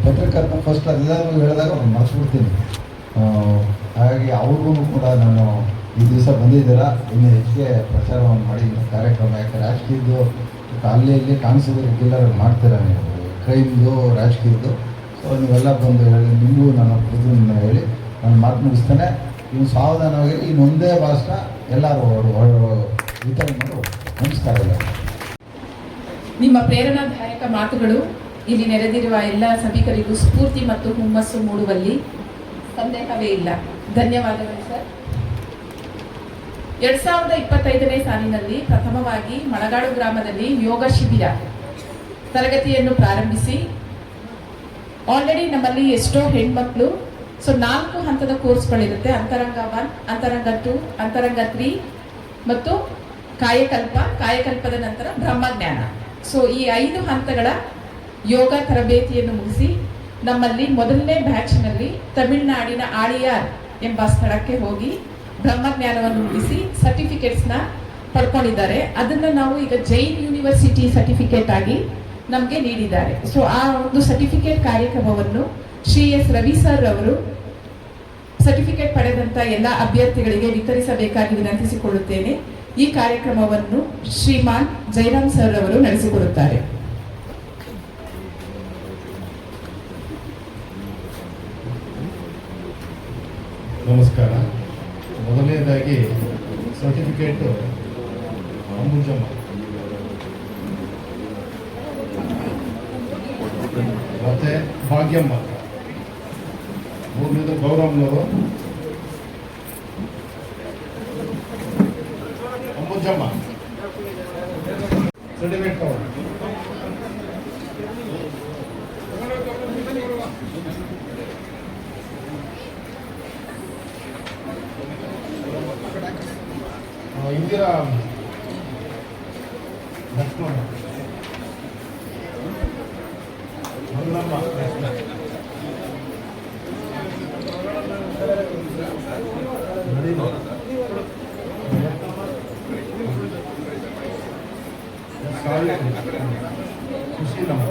ಪತ್ರಕರ್ತನ ಫಸ್ಟ್ ಅದೆಲ್ಲರೂ ಹೇಳಿದಾಗ ಅವ್ರು ಮರೆಸ್ಬಿಡ್ತೀನಿ. ಹಾಗಾಗಿ ಅವ್ರಿಗೂ ಕೂಡ ನಾನು ಈ ದಿವಸ ಬಂದಿದ್ದೀರಾ, ಇನ್ನು ಹೆಚ್ಚಿಗೆ ಪ್ರಚಾರವನ್ನು ಮಾಡಿ ಇನ್ನು ಕಾರ್ಯಕ್ರಮ. ಯಾಕೆ ರಾಜಕೀಯದ್ದು ಅಲ್ಲಿಯಲ್ಲಿ ಕಾಣಿಸಿದ್ರೆ ರೆಗ್ಯುಲರ್ ಮಾಡ್ತೀರಾ ನೀವು, ಕ್ರೈಮ್ದು ರಾಜಕೀಯದ್ದು. ಸೊ ನೀವೆಲ್ಲ ಬಂದು ಹೇಳಿ, ನಿಮಗೂ ನನ್ನ ಪ್ರತಿನಿಧಿನ ಹೇಳಿ ನಾನು ಮಾತು ಮುಗಿಸ್ತೇನೆ. ಇನ್ನು ಸಾವಧಾನವಾಗಿ ಇನ್ನೊಂದೇ ಭಾಷಣ ಎಲ್ಲರೂ ವಿತರಣೆ ಮಾಡಿ. ನಮಸ್ಕಾರ ಎಲ್ಲ. ನಿಮ್ಮ ಪ್ರೇರಣಾದಾಯಕ ಮಾತುಗಳು ಇಲ್ಲಿ ನೆರೆದಿರುವ ಎಲ್ಲ ಸಭಿಕರಿಗೂ ಸ್ಫೂರ್ತಿ ಮತ್ತು ಹುಮ್ಮಸ್ಸು ಮೂಡುವಲ್ಲಿ ಸಂದೇಹವೇ ಇಲ್ಲ. ಧನ್ಯವಾದಗಳು ಸರ್. 2025ನೇ ಸಾಲಿನಲ್ಲಿ ಪ್ರಥಮವಾಗಿ ಮಳಗಾಡು ಗ್ರಾಮದಲ್ಲಿ ಯೋಗ ಶಿಬಿರ ತರಗತಿಯನ್ನು ಪ್ರಾರಂಭಿಸಿ ಆಲ್ರೆಡಿ ನಮ್ಮಲ್ಲಿ ಎಷ್ಟೋ ಹೆಣ್ಮಕ್ಳು 4 ಹಂತದ ಕೋರ್ಸ್ಗಳಿರುತ್ತೆ. ಅಂತರಂಗ 1, ಅಂತರಂಗ 2, ಅಂತರಂಗ 3 ಮತ್ತು ಕಾಯಕಲ್ಪದ ನಂತರ ಬ್ರಹ್ಮಜ್ಞಾನ. ಈ 5 ಹಂತಗಳ ಯೋಗ ತರಬೇತಿಯನ್ನು ಮುಗಿಸಿ ನಮ್ಮಲ್ಲಿ ಮೊದಲನೇ ಬ್ಯಾಚ್ನಲ್ಲಿ ತಮಿಳುನಾಡಿನ ಆಳಿಯಾರ್ ಎಂಬ ಸ್ಥಳಕ್ಕೆ ಹೋಗಿ ಬ್ರಹ್ಮಜ್ಞಾನವನ್ನು ಮುಗಿಸಿ ಸರ್ಟಿಫಿಕೇಟ್ಸ್ನ ಪಡ್ಕೊಂಡಿದ್ದಾರೆ. ಅದನ್ನು ನಾವು ಈಗ ಜೈನ್ ಯೂನಿವರ್ಸಿಟಿ ಸರ್ಟಿಫಿಕೇಟ್ ಆಗಿ ನಮಗೆ ನೀಡಿದ್ದಾರೆ. ಆ ಒಂದು ಸರ್ಟಿಫಿಕೇಟ್ ಕಾರ್ಯಕ್ರಮವನ್ನು ಶ್ರೀ S. ರವಿ ಸರ್ ಅವರು ಸರ್ಟಿಫಿಕೇಟ್ ಪಡೆದಂತ ಎಲ್ಲ ಅಭ್ಯರ್ಥಿಗಳಿಗೆ ವಿತರಿಸಬೇಕಾಗಿ ವಿನಂತಿಸಿಕೊಳ್ಳುತ್ತೇನೆ. ಈ ಕಾರ್ಯಕ್ರಮವನ್ನು ಶ್ರೀಮಾನ್ ಜೈರಾಮ್ ಸರ್ ಅವರು ನಡೆಸಿಕೊಡುತ್ತಾರೆ. ನಮಸ್ಕಾರ. ಮೊದಲನೇದಾಗಿ ಸರ್ಟಿಫಿಕೇಟ್ ಅಂಬುಜಮ್ಮ, ಮತ್ತೆ ಭಾಗ್ಯಮ್ಮ, ಮೂರನೇದು ಗೌರಮ್ಮನವರು. ಅಂಬುಜಮ್ಮ ಸರ್ಟಿಫಿಕೇಟ್ ತಗೊಂಡು ಇಂದಿರಾ ಲಕ್ಷ್ಮಣ, ಮಂಗಮ್ಮ, ಸುಶೀಲಮ್ಮ,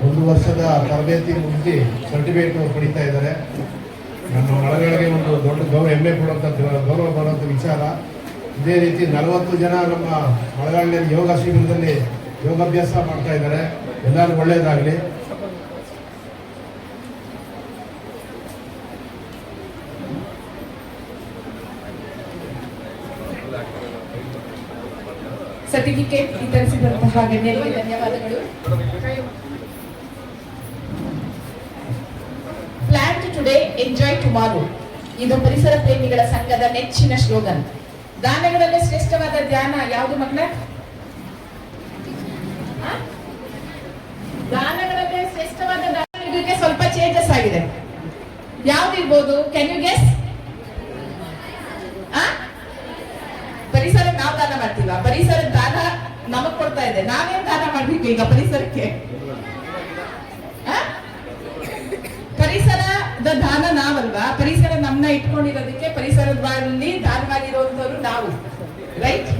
ಒಂದು ವರ್ಷದ ತರಬೇತಿ ಮುಗಿಸಿ ಸರ್ಟಿಫಿಕೇಟ್ ಪಡಿತಾ ಇದ್ದಾರೆ. ನಮ್ಮ ಒಳಗಡೆಗೆ ಒಂದು ದೊಡ್ಡ ಹೆಮ್ಮೆ ಕೊಡುವಂಥ ಗೌರವ ಬರುವಂಥ ವಿಚಾರ. ಇದೇ ರೀತಿ 40 ಜನ ನಮ್ಮ ಒಳಗಡೆಯಲ್ಲಿ ಯೋಗ ಶಿಬಿರದಲ್ಲಿ ಯೋಗಾಭ್ಯಾಸ ಮಾಡ್ತಾ ಇದ್ದಾರೆ. ಎಲ್ಲರೂ ಒಳ್ಳೆಯದಾಗಲಿ. ಸರ್ಟಿಫಿಕೇಟ್ ವಿತರಿಸಿದಂತಹ ಗಣ್ಯರಿಗೆ ಧನ್ಯವಾದಗಳು. ಪ್ಲಾಂಟ್ ಟುಡೇ ಎಂಜಾಯ್ ಟುಮಾರೋ, ಇದು ಪರಿಸರ ಪ್ರೇಮಿಗಳ ಸಂಘದ ನೆಚ್ಚಿನ ಸ್ಲೋಗನ್. ದಾನಗಳಲ್ಲಿ ಶ್ರೇಷ್ಠವಾದ ಧ್ಯಾನ ಯಾವುದು ಮಕ್ಕಳ? ದಾನಗಳಲ್ಲೇ ಶ್ರೇಷ್ಠವಾದ ದಾನ ಇದಕ್ಕೆ ಸ್ವಲ್ಪ ಚೇಂಜಸ್ ಆಗಿದೆ. ಯಾವ್ದಿರ್ಬೋದು? Can you guess? ಪರಿಸರ ನಾವು ದಾನ ಮಾಡ್ತೀವ? ಪರಿಸರದ ದಾನ ನಮಗ್ ಕೊಡ್ತಾ ಇದೆ. ನಾವೇನ್ ದಾನ ಮಾಡ್ಬೇಕು ಈಗ ಪರಿಸರಕ್ಕೆ? ಪರಿಸರದ ದಾನ ನಾವಲ್ವಾ? ಪರಿಸರ ನಮ್ಮನ್ನ ಇಟ್ಕೊಂಡಿರೋದಕ್ಕೆ ಪರಿಸರದಲ್ಲಿ ದಾನವಾಗಿರುವಂತವ್ರು ನಾವು, ರೈಟ್?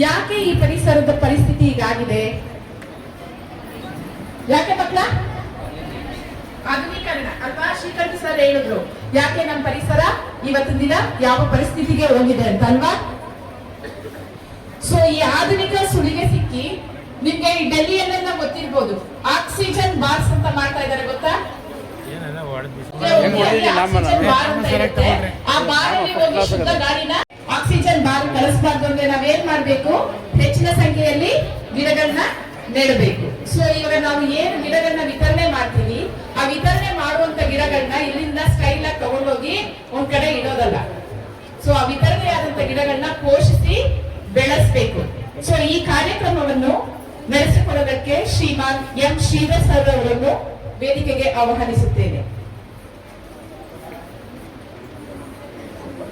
ಯಾಕೆ ಈ ಪರಿಸರದ ಪರಿಸ್ಥಿತಿ ಹೀಗಾಗಿದೆ? ಯಾಕೆ ಮಕ್ಕಳ? ಆಧುನೀಕರಣ ಅಲ್ವಾ? ಶ್ರೀಕಂಠ ಸರ್ ಹೇಳಿದ್ರು ಯಾಕೆ ನಮ್ಮ ಪರಿಸರ ಇವತ್ತಿನ ದಿನ ಯಾವ ಪರಿಸ್ಥಿತಿಗೆ ಹೋಗಿದೆ ಅಂತ ಅಲ್ವಾ? ಸೊ ಈ ಆಧುನಿಕ ಸುಳಿಗೆ ಸಿಕ್ಕಿ ನಿಮ್ಗೆ ಈ ಡೆಲ್ಲಿಯಲ್ಲೆಲ್ಲ ಗೊತ್ತಿರ್ಬೋದು, ಆಕ್ಸಿಜನ್ ಬಾರ್ಸ್ ಅಂತ ಮಾಡ್ತಾ ಇದ್ದಾರೆ, ಗೊತ್ತಾ? ಆ ಬಾರ್ ಅಲ್ಲಿ ಹೋಗಿ ಶುದ್ಧ ಗಾಳಿನ ಆಕ್ಸಿಜನ್ ಬಾರ್ ಕಳಿಸಬಾರ್ದು ಅಂದ್ರೆ ನಾವೇನ್ ಮಾಡ್ಬೇಕು? ಹೆಚ್ಚಿನ ಸಂಖ್ಯೆಯಲ್ಲಿ ಗಿಡಗಳನ್ನ ನೆಡಬೇಕು. ಸೊ ಇವಾಗ ನಾವು ಏನು ಗಿಡಗಳನ್ನ ವಿತರಣೆ ಮಾಡ್ತೀವಿ, ಆ ವಿತರಣೆ ಮಾಡುವಂತ ಗಿಡಗಳನ್ನ ಇಲ್ಲಿಂದ ಸ್ಟೈಲ್ ಆಗಿ ತಗೊಂಡೋಗಿ ಒಂದ್ ಕಡೆ ಇಡೋದಲ್ಲ. ಸೊ ಆ ವಿತರಣೆ ಆದಂತ ಗಿಡಗಳನ್ನ ಪೋಷಿಸಿ ಬೆಳೆಸಬೇಕು. ಸೊ ಈ ಕಾರ್ಯಕ್ರಮವನ್ನು ನಡೆಸಿಕೊಳ್ಳೋದಕ್ಕೆ ಶ್ರೀಮಾನ್ ಎಂ ಶ್ರೀಧರ್ ಸರ್ ಅವರನ್ನು ವೇದಿಕೆಗೆ ಆಹ್ವಾನಿಸುತ್ತೇನೆ.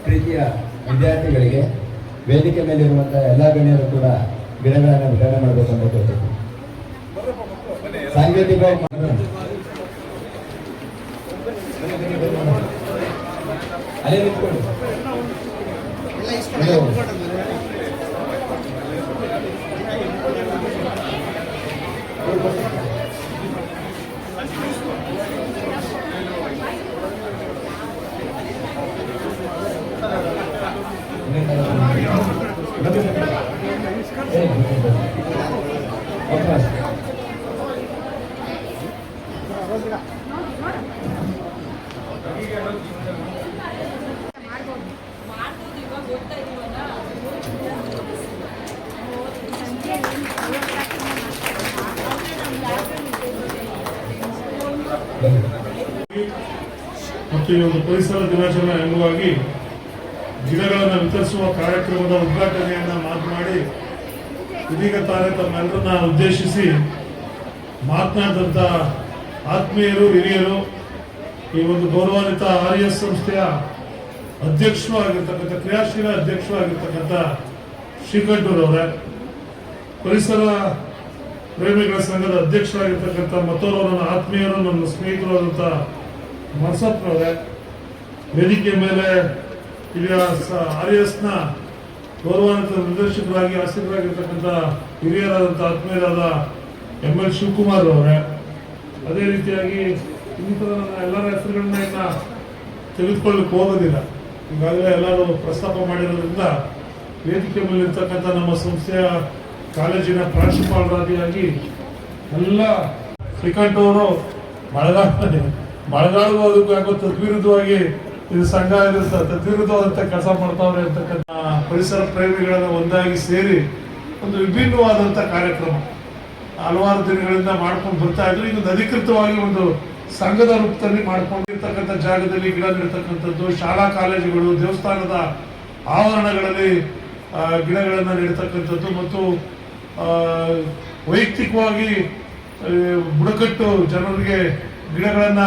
ಪ್ರೀತಿಯ ವಿದ್ಯಾರ್ಥಿಗಳಿಗೆ ವೇದಿಕೆ ಮೇಲಿರುವಂತಹ ಎಲ್ಲಾ ಗಣ್ಯರು ಕೂಡ ಗಿಡಗಳನ್ನು ವಿತರಣೆ ಮಾಡಬೇಕು ಅಂತ ಕೇಳ್ತೀನಿ. ಸಾಂಕೇತಿಕ ಅಲ್ಲೇ ನಿಂತ್ಕೊಂಡು ಮತ್ತು ಈ ಒಂದು ಪರಿಸರ ದಿನಾಚರಣೆ ಅಂಗವಾಗಿ ಗಿಡಗಳನ್ನು ವಿತರಿಸುವ ಕಾರ್ಯಕ್ರಮದ ಉದ್ಘಾಟನೆಯನ್ನ ಮಾತನಾಡಿ ಇದೀಗ ತಾನೇ ತಮ್ಮೆಲ್ಲರನ್ನ ಉದ್ದೇಶಿಸಿ ಮಾತನಾಡಿದಂಥ ಆತ್ಮೀಯರು, ಹಿರಿಯರು, ಈ ಒಂದು ಗೌರವಾನ್ವಿತ RS ಸಂಸ್ಥೆಯ ಅಧ್ಯಕ್ಷರು ಆಗಿರ್ತಕ್ಕಂಥ, ಕ್ರಿಯಾಶೀಲ ಅಧ್ಯಕ್ಷರು ಆಗಿರ್ತಕ್ಕಂಥ ಶ್ರೀಕಂಠರವರೇ, ಪರಿಸರ ಪ್ರೇಮಿಗಳ ಸಂಘದ ಅಧ್ಯಕ್ಷರಾಗಿರ್ತಕ್ಕಂಥ ಮತ್ತೋರ್ವ ನನ್ನ ಆತ್ಮೀಯರು, ನನ್ನ ಸ್ನೇಹಿತರಾದಂಥ ಮನ್ಸಪ್ರವರೇ, ವೇದಿಕೆ ಮೇಲೆ ಇಲ್ಲಿ RSನ ಗೌರವಾನ್ವಿತ ನಿರ್ದೇಶಕರಾಗಿ ಆಸೀನರಾಗಿರ್ತಕ್ಕಂಥ ಹಿರಿಯರಾದಂಥ ಆತ್ಮೀಯರಾದ ML ಶಿವಕುಮಾರ್ ಅವರೇ, ಅದೇ ರೀತಿಯಾಗಿ ಇನ್ನಿತರ ನನ್ನ ಎಲ್ಲರ ಹೆಸರುಗಳನ್ನ ಇನ್ನ ತೆಗೆದುಕೊಳ್ಳಿಕ್ಕೆ ಹೋಗೋದಿಲ್ಲ, ಈಗಾಗಲೇ ಎಲ್ಲರೂ ಪ್ರಸ್ತಾಪ ಮಾಡಿರೋದ್ರಿಂದ ವೇದಿಕೆ ಮೇಲೆ ಇರ್ತಕ್ಕಂಥ ನಮ್ಮ ಸಂಸ್ಥೆಯ ಕಾಲೇಜಿನ ಪ್ರಾಂಶುಪಾಲರಾದಿಯಾಗಿ ಎಲ್ಲ ಶ್ರೀಕಂಠ ಅವರು ಮಳೆಗಾಲಗೂ ಅದಕ್ಕೂ ಯಾಕೋ ತದ್ವಿರುದ್ಧವಾಗಿ ಇದು ಸಂಘ ತದ್ವಿರುದ್ಧವಾದಂಥ ಕೆಲಸ ಮಾಡ್ತಾವ್ರೆ ಅಂತಕ್ಕಂಥ ಪರಿಸರ ಪ್ರೇಮಿಗಳನ್ನ ಒಂದಾಗಿ ಸೇರಿ ಒಂದು ವಿಭಿನ್ನವಾದಂಥ ಕಾರ್ಯಕ್ರಮ ಹಲವಾರು ದಿನಗಳಿಂದ ಮಾಡ್ಕೊಂಡು ಬರ್ತಾ ಇದ್ರು. ಈಗ ಅಧಿಕೃತವಾಗಿ ಒಂದು ಸಂಘದ ರೂಪದಲ್ಲಿ ಮಾಡ್ಕೊಂಡಿರ್ತಕ್ಕಂಥ ಜಾಗದಲ್ಲಿ ಗಿಡ ನೆಡ್ತಕ್ಕಂಥದ್ದು, ಶಾಲಾ ಕಾಲೇಜುಗಳು, ದೇವಸ್ಥಾನದ ಆವರಣಗಳಲ್ಲಿ ಗಿಡಗಳನ್ನು ನೆಡ್ತಕ್ಕಂಥದ್ದು ಮತ್ತು ವೈಯಕ್ತಿಕವಾಗಿ ಬುಡಕಟ್ಟು ಜನರಿಗೆ ಗಿಡಗಳನ್ನ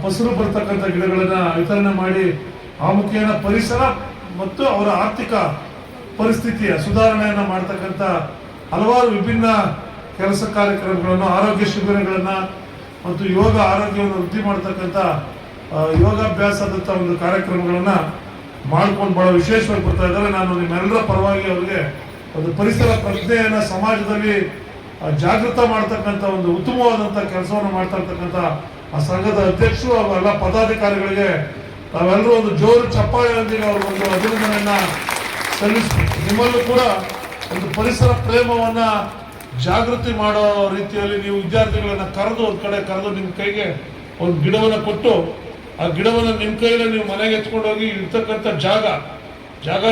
ಫಸಲು ಬರ್ತಕ್ಕಂಥ ಗಿಡಗಳನ್ನ ವಿತರಣೆ ಮಾಡಿ ಆ ಮುಖೇನ ಪರಿಸರ ಮತ್ತು ಅವರ ಆರ್ಥಿಕ ಪರಿಸ್ಥಿತಿಯ ಸುಧಾರಣೆಯನ್ನ ಮಾಡ್ತಕ್ಕಂಥ ಹಲವಾರು ವಿಭಿನ್ನ ಕೆಲಸ ಕಾರ್ಯಕ್ರಮಗಳನ್ನು, ಆರೋಗ್ಯ ಶಿಬಿರಗಳನ್ನ ಮತ್ತು ಯೋಗ ಆರೋಗ್ಯವನ್ನು ವೃದ್ಧಿ ಮಾಡ್ತಕ್ಕಂಥ ಯೋಗಾಭ್ಯಾಸದಂಥ ಒಂದು ಕಾರ್ಯಕ್ರಮಗಳನ್ನ ಮಾಡ್ಕೊಂಡು ಬಹಳ ವಿಶೇಷವಾಗಿ ಬರ್ತಾ ಇದ್ದಾರೆ. ನಾನು ನಿಮ್ಮೆಲ್ಲರ ಪರವಾಗಿ ಅವರಿಗೆ ಒಂದು ಪರಿಸರ ಪ್ರಜ್ಞೆಯನ್ನ ಸಮಾಜದಲ್ಲಿ ಜಾಗೃತ ಮಾಡ್ತಕ್ಕಂಥ ಒಂದು ಉತ್ತಮವಾದಂಥ ಕೆಲಸವನ್ನು ಮಾಡ್ತಾ ಇರ್ತಕ್ಕಂಥ ಆ ಸಂಘದ ಅಧ್ಯಕ್ಷರು ಹಾಗೂ ಎಲ್ಲ ಪದಾಧಿಕಾರಿಗಳಿಗೆ ನಾವೆಲ್ಲರೂ ಒಂದು ಜೋರು ಚಪ್ಪಾಳೆಯೊಂದಿಗೆ ಅವ್ರಿಗೊಂದು ಅಭಿನಂದನೆಯನ್ನ ಸಲ್ಲಿಸ್ಬೇಕು. ನಿಮ್ಮಲ್ಲೂ ಕೂಡ ಒಂದು ಪರಿಸರ ಪ್ರೇಮವನ್ನ ಜಾಗೃತಿ ಮಾಡೋ ರೀತಿಯಲ್ಲಿ ನೀವು ವಿದ್ಯಾರ್ಥಿಗಳನ್ನ ಕರೆದು ಒಂದು ಕಡೆ ಕರೆದು ನಿಮ್ಮ ಕೈಗೆ ಒಂದು ಗಿಡವನ್ನು ಕೊಟ್ಟು ಆ ಗಿಡವನ್ನು ನಿಮ್ಮ ಕೈಯಲ್ಲಿ ನೀವು ಮನೆಗೆ ಎತ್ಕೊಂಡು ಹೋಗಿ ಇರ್ತಕ್ಕಂಥ ಜಾಗ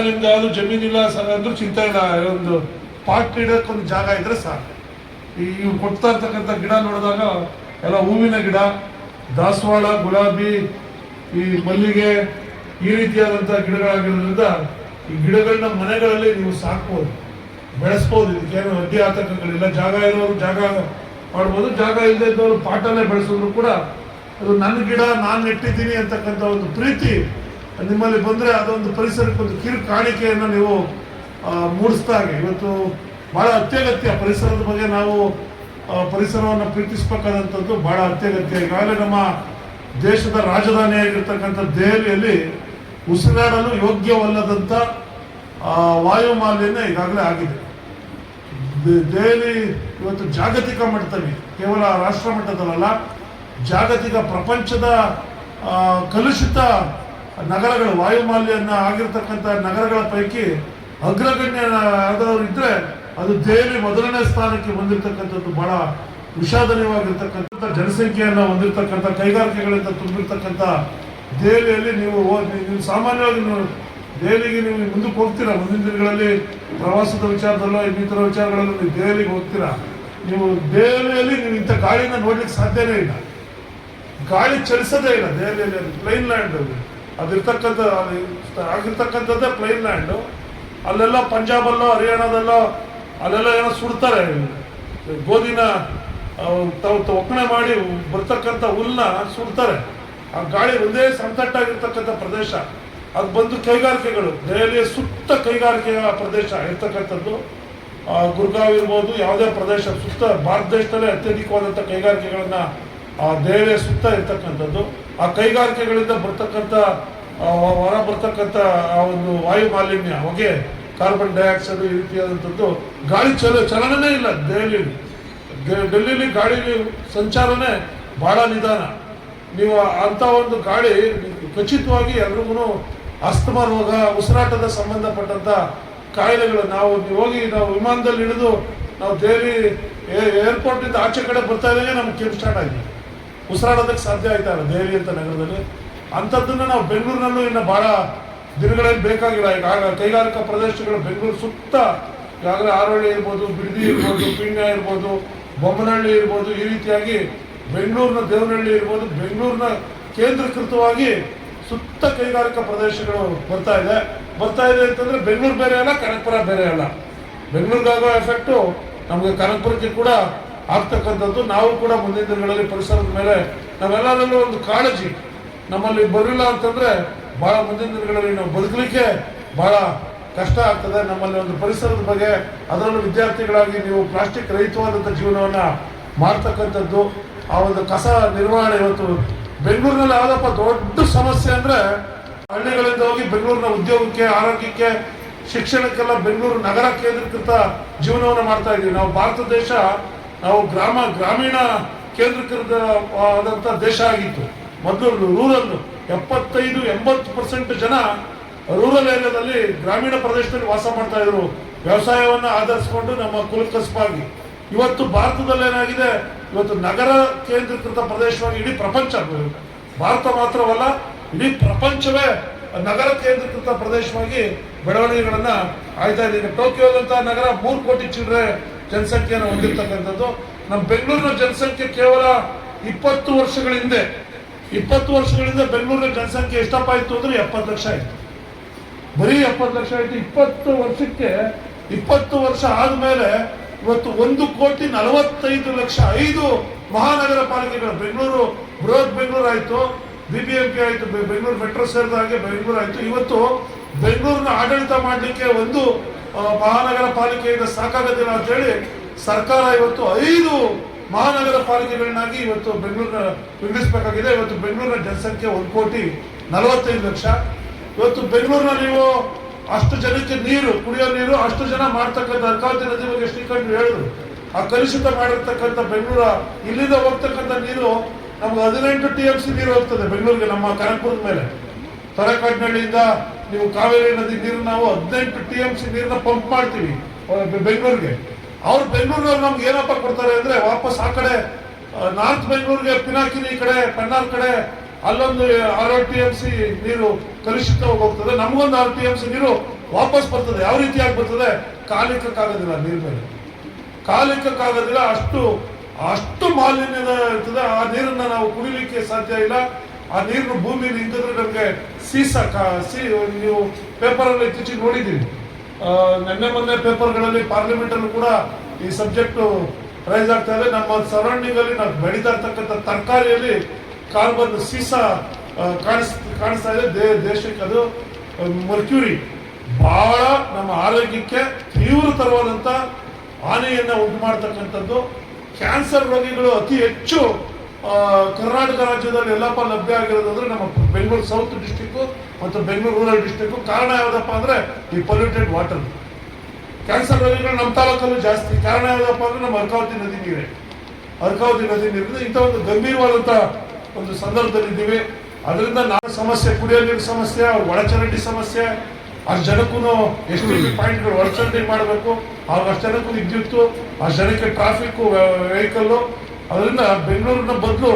ನಿಮ್ದು ಯಾವುದು ಜಮೀನಿಲ್ಲ ಅಂದ್ರೂ ಚಿಂತೆ ಇಲ್ಲ, ಒಂದು ಪಾಟ್ ಇಡೋಕ್ಕೊಂದು ಜಾಗ ಇದ್ರೆ ಸಾಕು. ಇವು ಕೊಡ್ತಾ ಇರ್ತಕ್ಕಂಥ ಗಿಡ ನೋಡಿದಾಗ ಎಲ್ಲ ಹೂವಿನ ಗಿಡ, ದಾಸವಾಳ, ಗುಲಾಬಿ, ಈ ಮಲ್ಲಿಗೆ, ಈ ರೀತಿಯಾದಂಥ ಗಿಡಗಳಾಗಿರೋದ್ರಿಂದ ಈ ಗಿಡಗಳನ್ನ ಮನೆಗಳಲ್ಲಿ ನೀವು ಸಾಕ್ಬೋದು, ಬೆಳೆಸ್ಬೋದು. ಇದಕ್ಕೇನು ಅಡ್ಡಿ ಆತಂಕಗಳಿಲ್ಲ. ಜಾಗ ಇರೋರು ಜಾಗ ಮಾಡ್ಬೋದು. ಜಾಗ ಇಲ್ಲದೆ ಇದ್ದವರು ಪಾಟಲ್ಲೇ ಬೆಳೆಸಿದ್ರು ಕೂಡ ಅದು ನನ್ನ ಗಿಡ ನಾನು ನೆಟ್ಟಿದ್ದೀನಿ ಅಂತಕ್ಕಂಥ ಒಂದು ಪ್ರೀತಿ ನಿಮ್ಮಲ್ಲಿ ಬಂದರೆ ಅದೊಂದು ಪರಿಸರಕ್ಕೆ ಒಂದು ಕಿರು ಕಾಣಿಕೆಯನ್ನು ನೀವು ಮೂಡಿಸ್ತಾ ಹಾಗೆ ಇವತ್ತು ಬಹಳ ಅತ್ಯಗತ್ಯ ಪರಿಸರದ ಬಗ್ಗೆ ನಾವು ಪರಿಸರವನ್ನು ಪ್ರೀತಿಸಬೇಕಾದಂಥದ್ದು ಬಹಳ ಅತ್ಯಗತ್ಯ. ಈಗಾಗಲೇ ನಮ್ಮ ದೇಶದ ರಾಜಧಾನಿಯಾಗಿರ್ತಕ್ಕಂಥ ದೆಹಲಿಯಲ್ಲಿ ಉಸಿರಾಡಲು ಯೋಗ್ಯವಲ್ಲದಂಥ ವಾಯು ಮಾಲಿನ್ಯ ಈಗಾಗಲೇ ಆಗಿದೆ. ದೆಹಲಿ ಇವತ್ತು ಜಾಗತಿಕ ಮಟ್ಟದಲ್ಲಿ ಕೇವಲ ರಾಷ್ಟ್ರ ಮಟ್ಟದಲ್ಲ, ಜಾಗತಿಕ ಪ್ರಪಂಚದ ಕಲುಷಿತ ನಗರಗಳು ವಾಯು ಮಾಲಿನ್ಯ ಆಗಿರ್ತಕ್ಕಂಥ ನಗರಗಳ ಪೈಕಿ ಅಗ್ರಗಣ್ಯ ಆದವರು ಇದ್ರೆ ಅದು ದೆಹಲಿ ಮೊದಲನೇ ಸ್ಥಾನಕ್ಕೆ ಬಂದಿರತಕ್ಕಂಥದ್ದು ಬಹಳ ವಿಷಾದನೀಯವಾಗಿರ್ತಕ್ಕಂಥ ಜನಸಂಖ್ಯೆಯನ್ನು ಹೊಂದಿರತಕ್ಕಂಥ ಕೈಗಾರಿಕೆಗಳಿಂದ ತುಂಬಿರ್ತಕ್ಕಂಥ ದೆಹಲಿಯಲ್ಲಿ ನೀವು ಸಾಮಾನ್ಯವಾಗಿ ದೆಹಲಿಗೆ ನೀವು ಮುಂದಕ್ಕೆ ಹೋಗ್ತೀರಾ, ಮುಂದಿನ ದಿನಗಳಲ್ಲಿ ಪ್ರವಾಸದ ವಿಚಾರದಲ್ಲೋ ಇನ್ನಿತರ ವಿಚಾರಗಳಲ್ಲೂ ನೀವು ದೆಹಲಿಗೆ ಹೋಗ್ತೀರಾ. ನೀವು ದೆಹಲಿಯಲ್ಲಿ ನೀವು ಇಂಥ ಗಾಳಿನ ನೋಡ್ಲಿಕ್ಕೆ ಸಾಧ್ಯನೇ ಇಲ್ಲ. ಗಾಳಿ ಚಲಿಸೋದೇ ಇಲ್ಲ ದೆಹಲಿಯಲ್ಲಿ. ಅದು ಪ್ಲೈನ್ ಲ್ಯಾಂಡ್ ಅದಿರ್ತಕ್ಕಂಥ ಆಗಿರ್ತಕ್ಕಂಥದ್ದೇ ಪ್ಲೈನ್ ಲ್ಯಾಂಡು. ಅಲ್ಲೆಲ್ಲ ಪಂಜಾಬಲ್ಲೋ ಹರಿಯಾಣದಲ್ಲೋ ಅಲ್ಲೆಲ್ಲ ಏನೋ ಸುಡ್ತಾರೆ, ಗೋಧಿನ ಒಕ್ಕಣೆ ಮಾಡಿ ಬರ್ತಕ್ಕಂಥ ಹುಲ್ಲನ್ನ ಸುಡ್ತಾರೆ. ಆ ಗಾಳಿ ಒಂದೇ ಸಂತಟ್ಟಾಗಿರ್ತಕ್ಕಂಥ ಪ್ರದೇಶ. ಅದು ಬಂದು ಕೈಗಾರಿಕೆಗಳು, ದೆಹಲಿಯ ಸುತ್ತ ಕೈಗಾರಿಕೆಯ ಪ್ರದೇಶ ಇರ್ತಕ್ಕಂಥದ್ದು. ಗುರ್ಗಾವ್ ಇರ್ಬೋದು, ಯಾವುದೇ ಪ್ರದೇಶ ಸುತ್ತ ಭಾರತ ದೇಶದಲ್ಲೇ ಅತ್ಯಧಿಕವಾದಂಥ ಕೈಗಾರಿಕೆಗಳನ್ನ ದೆಹಲಿಯ ಸುತ್ತ ಇರ್ತಕ್ಕಂಥದ್ದು. ಆ ಕೈಗಾರಿಕೆಗಳಿಂದ ಬರ್ತಕ್ಕಂಥ ಹೊರ ಬರ್ತಕ್ಕಂಥ ಆ ಒಂದು ವಾಯು ಮಾಲಿನ್ಯ, ಹೊಗೆ, ಕಾರ್ಬನ್ ಡೈಆಕ್ಸೈಡ್ ಈ ರೀತಿಯಾದಂಥದ್ದು ಗಾಳಿ ಚಲನನೇ ಇಲ್ಲ ದೆಹಲಿಯಲ್ಲಿ. ಡೆಲ್ಲಿಲಿ ಗಾಳಿ ಸಂಚಾರನೇ ಬಹಳ ನಿಧಾನ. ನೀವು ಅಂಥ ಒಂದು ಗಾಳಿ ಖಚಿತವಾಗಿ ಎಲ್ರಿಗೂ ಅಸ್ತಮಾ ರೋಗ, ಉಸಿರಾಟದ ಸಂಬಂಧಪಟ್ಟಂಥ ಕಾಯಿಲೆಗಳು. ನಾವು ವಿಮಾನದಲ್ಲಿ ಇಳಿದು ನಾವು ದೆಹಲಿ ಏರ್ಪೋರ್ಟಿಂದ ಆಚೆ ಕಡೆ ಬರ್ತಾ ಇದ್ದಂಗೆ ನಮ್ಗೆ ಕೆಮ್ಮು ಸ್ಟಾರ್ಟ್ ಆಗಿದೆ, ಉಸಿರಾಡೋದಕ್ಕೆ ಸಾಧ್ಯ ಆಯ್ತಾ ಇಲ್ಲ ದೆಹಲಿ ಅಂತ ನಗರದಲ್ಲಿ. ಅಂಥದ್ದನ್ನು ನಾವು ಬೆಂಗಳೂರಿನಲ್ಲೂ ಇನ್ನು ಭಾಳ ದಿನಗಳಲ್ಲಿ ಬೇಕಾಗಿಲ್ಲ. ಈಗ ಕೈಗಾರಿಕಾ ಪ್ರದೇಶಗಳು ಬೆಂಗಳೂರು ಸುತ್ತ ಈಗಾಗಲೇ ಆರೋಳಿ ಇರ್ಬೋದು, ಬಿಡದಿ ಇರ್ಬೋದು, ಪಿಣ್ಯ ಇರ್ಬೋದು, ಬೊಮ್ಮನಹಳ್ಳಿ ಇರ್ಬೋದು, ಈ ರೀತಿಯಾಗಿ ಬೆಂಗಳೂರಿನ ದೇವನಹಳ್ಳಿ ಇರ್ಬೋದು, ಬೆಂಗಳೂರಿನ ಕೇಂದ್ರೀಕೃತವಾಗಿ ಸುತ್ತ ಕೈಗಾರಿಕಾ ಪ್ರದೇಶಗಳು ಬರ್ತಾ ಇದೆ ಅಂತಂದ್ರೆ ಬೆಂಗಳೂರು ಬೇರೆ ಅಲ್ಲ, ಕನಕಪುರ ಬೇರೆ ಅಲ್ಲ. ಬೆಂಗಳೂರಿಗಾಗೋ ಎಫೆಕ್ಟು ನಮಗೆ ಕನಕಪುರಕ್ಕೆ ಕೂಡ ಆಗ್ತಕ್ಕಂಥದ್ದು. ನಾವು ಕೂಡ ಮುಂದಿನ ದಿನಗಳಲ್ಲಿ ಪರಿಸರದ ಮೇಲೆ ನಾವೆಲ್ಲರಲ್ಲೂ ಒಂದು ಕಾಳಜಿ ನಮ್ಮಲ್ಲಿ ಬರಲಿಲ್ಲ ಅಂತಂದ್ರೆ ಬಹಳ ಮುಂದಿನ ದಿನಗಳಲ್ಲಿ ನಾವು ಬದುಕಲಿಕ್ಕೆ ಬಹಳ ಕಷ್ಟ ಆಗ್ತದೆ. ನಮ್ಮಲ್ಲಿ ಒಂದು ಪರಿಸರದ ಬಗ್ಗೆ, ಅದರಲ್ಲೂ ವಿದ್ಯಾರ್ಥಿಗಳಾಗಿ ನೀವು ಪ್ಲಾಸ್ಟಿಕ್ ರಹಿತವಾದಂಥ ಜೀವನವನ್ನು ಮಾಡ್ತಕ್ಕಂಥದ್ದು, ಆ ಒಂದು ಕಸ ನಿರ್ವಹಣೆ. ಇವತ್ತು ಬೆಂಗಳೂರಿನಲ್ಲಿ ಯಾವುದಪ್ಪ ದೊಡ್ಡ ಸಮಸ್ಯೆ ಅಂದರೆ ಹಳ್ಳಿಗಳಿಂದ ಹೋಗಿ ಬೆಂಗಳೂರಿನ ಉದ್ಯೋಗಕ್ಕೆ, ಆರೋಗ್ಯಕ್ಕೆ, ಶಿಕ್ಷಣಕ್ಕೆಲ್ಲ ಬೆಂಗಳೂರು ನಗರ ಕೇಂದ್ರೀಕೃತ ಜೀವನವನ್ನು ಮಾಡ್ತಾ ಇದ್ದೀವಿ. ನಾವು ಭಾರತ ದೇಶ ನಾವು ಗ್ರಾಮೀಣ ಕೇಂದ್ರೀಕೃತವಾದಂಥ ದೇಶ ಆಗಿತ್ತು. ಮೊದಲು ರೂರಲ್ 75-80% ಜನ ರೂರಲ್ ಏರಿಯಾದಲ್ಲಿ ಗ್ರಾಮೀಣ ಪ್ರದೇಶದಲ್ಲಿ ವಾಸ ಮಾಡ್ತಾ ಇದ್ರು, ವ್ಯವಸಾಯವನ್ನು ಆಧರಿಸಿಕೊಂಡು ನಮ್ಮ ಕುಲಕಸಬಾಗಿ. ಇವತ್ತು ಭಾರತದಲ್ಲಿ ಏನಾಗಿದೆ, ಇವತ್ತು ನಗರ ಕೇಂದ್ರೀಕೃತ ಪ್ರದೇಶವಾಗಿ ಇಡೀ ಪ್ರಪಂಚ, ಭಾರತ ಮಾತ್ರವಲ್ಲ ಇಡೀ ಪ್ರಪಂಚವೇ ನಗರ ಕೇಂದ್ರೀಕೃತ ಪ್ರದೇಶವಾಗಿ ಬೆಳವಣಿಗೆಗಳನ್ನ ಆಯ್ತಾ ಇದೆ. ಟೋಕಿಯೋದಂತ ನಗರ 3 ಕೋಟಿ ಚಿಲ್ಲರೆ ಜನಸಂಖ್ಯೆಯನ್ನು ಹೊಂದಿರತಕ್ಕಂಥದ್ದು. ನಮ್ಮ ಬೆಂಗಳೂರಿನ ಜನಸಂಖ್ಯೆ ಕೇವಲ 20 ವರ್ಷಗಳ ಹಿಂದೆ ಬೆಂಗಳೂರಿನ ಜನಸಂಖ್ಯೆ ಎಷ್ಟಪ್ಪ ಇತ್ತು ಅಂದ್ರೆ 70 ಲಕ್ಷ ಆಯಿತು. ಬರೀ 70 ಲಕ್ಷ ಆಯಿತು 20 ವರ್ಷಕ್ಕೆ. 20 ವರ್ಷ ಆದಮೇಲೆ ಇವತ್ತು 1,45,00,000 5 ಮಹಾನಗರ ಪಾಲಿಕೆಗಳು, ಬೆಂಗಳೂರು ಬೃಹತ್ ಬೆಂಗಳೂರು ಆಯಿತು, BBMP ಆಯಿತು, ಬೆಂಗಳೂರು ಮೆಟ್ರೋ ಸೇರಿದ ಹಾಗೆ ಬೆಂಗಳೂರು ಆಯಿತು. ಇವತ್ತು ಬೆಂಗಳೂರಿನ ಆಡಳಿತ ಮಾಡಲಿಕ್ಕೆ ಒಂದು ಮಹಾನಗರ ಪಾಲಿಕೆಯಿಂದ ಸಾಕಾಗೋದಿಲ್ಲ ಅಂತೇಳಿ ಸರ್ಕಾರ ಇವತ್ತು 5 ಮಹಾನಗರ ಪಾಲಿಕೆಗಳನ್ನಾಗಿ ಇವತ್ತು ಬೆಂಗಳೂರಿನ ವಿಂಗಡಿಸಬೇಕಾಗಿದೆ. ಇವತ್ತು ಬೆಂಗಳೂರಿನ ಜನಸಂಖ್ಯೆ 1,45,00,000. ಇವತ್ತು ಬೆಂಗಳೂರಿನ ನೀವು ಅಷ್ಟು ಜನಕ್ಕೆ ನೀರು, ಕುಡಿಯೋ ನೀರು ಅಷ್ಟು ಜನ ಮಾಡ್ತಕ್ಕಂಥ ಅರ್ಕಾವತಿ ನದಿ ಬಗ್ಗೆ ಶ್ರೀಕಂಠ ಹೇಳಿದ್ರು. ಆ ಕಲುಷಿತ ಮಾಡಿರ್ತಕ್ಕಂಥ ಬೆಂಗಳೂರ ಇಲ್ಲಿಂದ ಹೋಗ್ತಕ್ಕಂಥ ನೀರು ನಮ್ಗೆ 18 TMC ನೀರು ಹೋಗ್ತದೆ ಬೆಂಗಳೂರಿಗೆ, ನಮ್ಮ ಕನಕಪುರದ ಮೇಲೆ. ತೊರೆಕಾಡಿನಹಳ್ಳಿಯಿಂದ ನೀವು ಕಾವೇರಿ ನದಿ ನೀರು ನಾವು 18 TMC ನೀರನ್ನ ಪಂಪ್ ಮಾಡ್ತೀವಿ ಬೆಂಗಳೂರಿಗೆ. ಅವ್ರು ಬೆಂಗಳೂರಿನವ್ರು ನಮ್ಗೆ ಏನಪ್ಪ ಕೊಡ್ತಾರೆ ಅಂದ್ರೆ ವಾಪಸ್ ಆ ಕಡೆ ನಾರ್ತ್ ಬೆಂಗಳೂರಿಗೆ, ಪಿನಾಕಿನಿ ಕಡೆ, ಪೆನ್ನಾರ್ ಕಡೆ ಅಲ್ಲೊಂದು 6 TMC ನೀರು ಕಲುಷಿತವಾಗಿ ಹೋಗ್ತದೆ. ನಮಗೊಂದು 6 TMC ನೀರು ವಾಪಸ್ ಬರ್ತದೆ. ಯಾವ ರೀತಿಯಾಗಿ ಬರ್ತದೆ, ಕಾಲಿಕ್ಕಾಗೋದಿಲ್ಲ, ನೀರ್ ಮೇಲೆ ಕಾಲಿಕ್ಕಾಗೋದಿಲ್ಲ, ಅಷ್ಟು ಮಾಲಿನ್ಯದ ಇರ್ತದೆ. ಆ ನೀರನ್ನ ನಾವು ಕುಡಿಲಿಕ್ಕೆ ಸಾಧ್ಯ ಇಲ್ಲ. ಆ ನೀರನ್ನು ಭೂಮಿಯಲ್ಲಿ ಇಂಕಿದ್ರೆ ನಮಗೆ ನೀವು ಪೇಪರಲ್ಲಿ ಇತ್ತೀಚೆಗೆ ನೋಡಿದ್ದೀವಿ, ಮೊನ್ನೆ ಪೇಪರ್ಗಳಲ್ಲಿ ಪಾರ್ಲಿಮೆಂಟ್ ಅಲ್ಲೂ ಕೂಡ ಈ ಸಬ್ಜೆಕ್ಟ್ ರೈಸ್ ಆಗ್ತಾ ಇದೆ. ನಮ್ಮ ಸರೌಂಡಿಂಗ್ ಅಲ್ಲಿ ನಾವು ಬೆಳೀತಾ ಇರ್ತಕ್ಕಂಥ ತರಕಾರಿಯಲ್ಲಿ ಕಾರ್ಬನ್ ಸೀಸ ಕಾಣಿಸ್ತಾ ಇದೆ. ದೇಶಕ್ಕೆ ಅದು ಮರ್ಕ್ಯೂರಿ ಬಹಳ ನಮ್ಮ ಆರೋಗ್ಯಕ್ಕೆ ತೀವ್ರತರವಾದಂಥ ಹಾನಿಯನ್ನು ಉಂಟು ಮಾಡ್ತಕ್ಕಂಥದ್ದು. ಕ್ಯಾನ್ಸರ್ ರೋಗಿಗಳು ಅತಿ ಹೆಚ್ಚು ಕರ್ನಾಟಕ ರಾಜ್ಯದಲ್ಲಿ ಎಲ್ಲಪ್ಪ ಲಭ್ಯ ಆಗಿರೋದು ಅಂದ್ರೆ ನಮ್ಮ ಬೆಂಗಳೂರು ಸೌತ್ ಡಿಸ್ಟಿಕ್ ಮತ್ತು ಬೆಂಗಳೂರು ರೂರಲ್ ಡಿಸ್ಟಿಕ್. ಕಾರಣ ಯಾವುದಪ್ಪ ಅಂದ್ರೆ ಈ ಪೊಲ್ಯೂಟೆಡ್ ವಾಟರ್. ಕ್ಯಾನ್ಸರ್ ರೋಗಿಗಳು ನಮ್ಮ ತಾಲೂಕಲ್ಲೂ ಜಾಸ್ತಿ. ಕಾರಣ ಯಾವುದಪ್ಪ ಅಂದ್ರೆ ನಮ್ಮ ಅರ್ಕಾವತಿ ನದಿ ನೀರೇ. ಅರ್ಕಾವತಿ ನದಿ ನೀರಿನ ಇಂಥ ಒಂದು ಗಂಭೀರವಾದಂಥ ಒಂದು ಸಂದರ್ಭದಲ್ಲಿದ್ದೀವಿ. ಅದರಿಂದ ನಾವು ಸಮಸ್ಯೆ, ಕುಡಿಯೋ ನೀರು ಸಮಸ್ಯೆ, ಅವ್ರ ಒಳಚರಂಡಿ ಸಮಸ್ಯೆ, ಅಷ್ಟು ಜನಕ್ಕೂ ಎಷ್ಟು ಪಾಯಿಂಟ್ಗಳು ಒಳಚರಂಡಿ ಮಾಡಬೇಕು, ಅವ್ರಿಗೆ ಅಷ್ಟು ಜನಕ್ಕೂ ವಿದ್ಯುತ್ತು, ಅಷ್ಟು ಜನಕ್ಕೆ ಟ್ರಾಫಿಕ್ಕು, ವೆಹಿಕಲ್ಲು. ಅದರಿಂದ ಬೆಂಗಳೂರಿನ ಬದಲು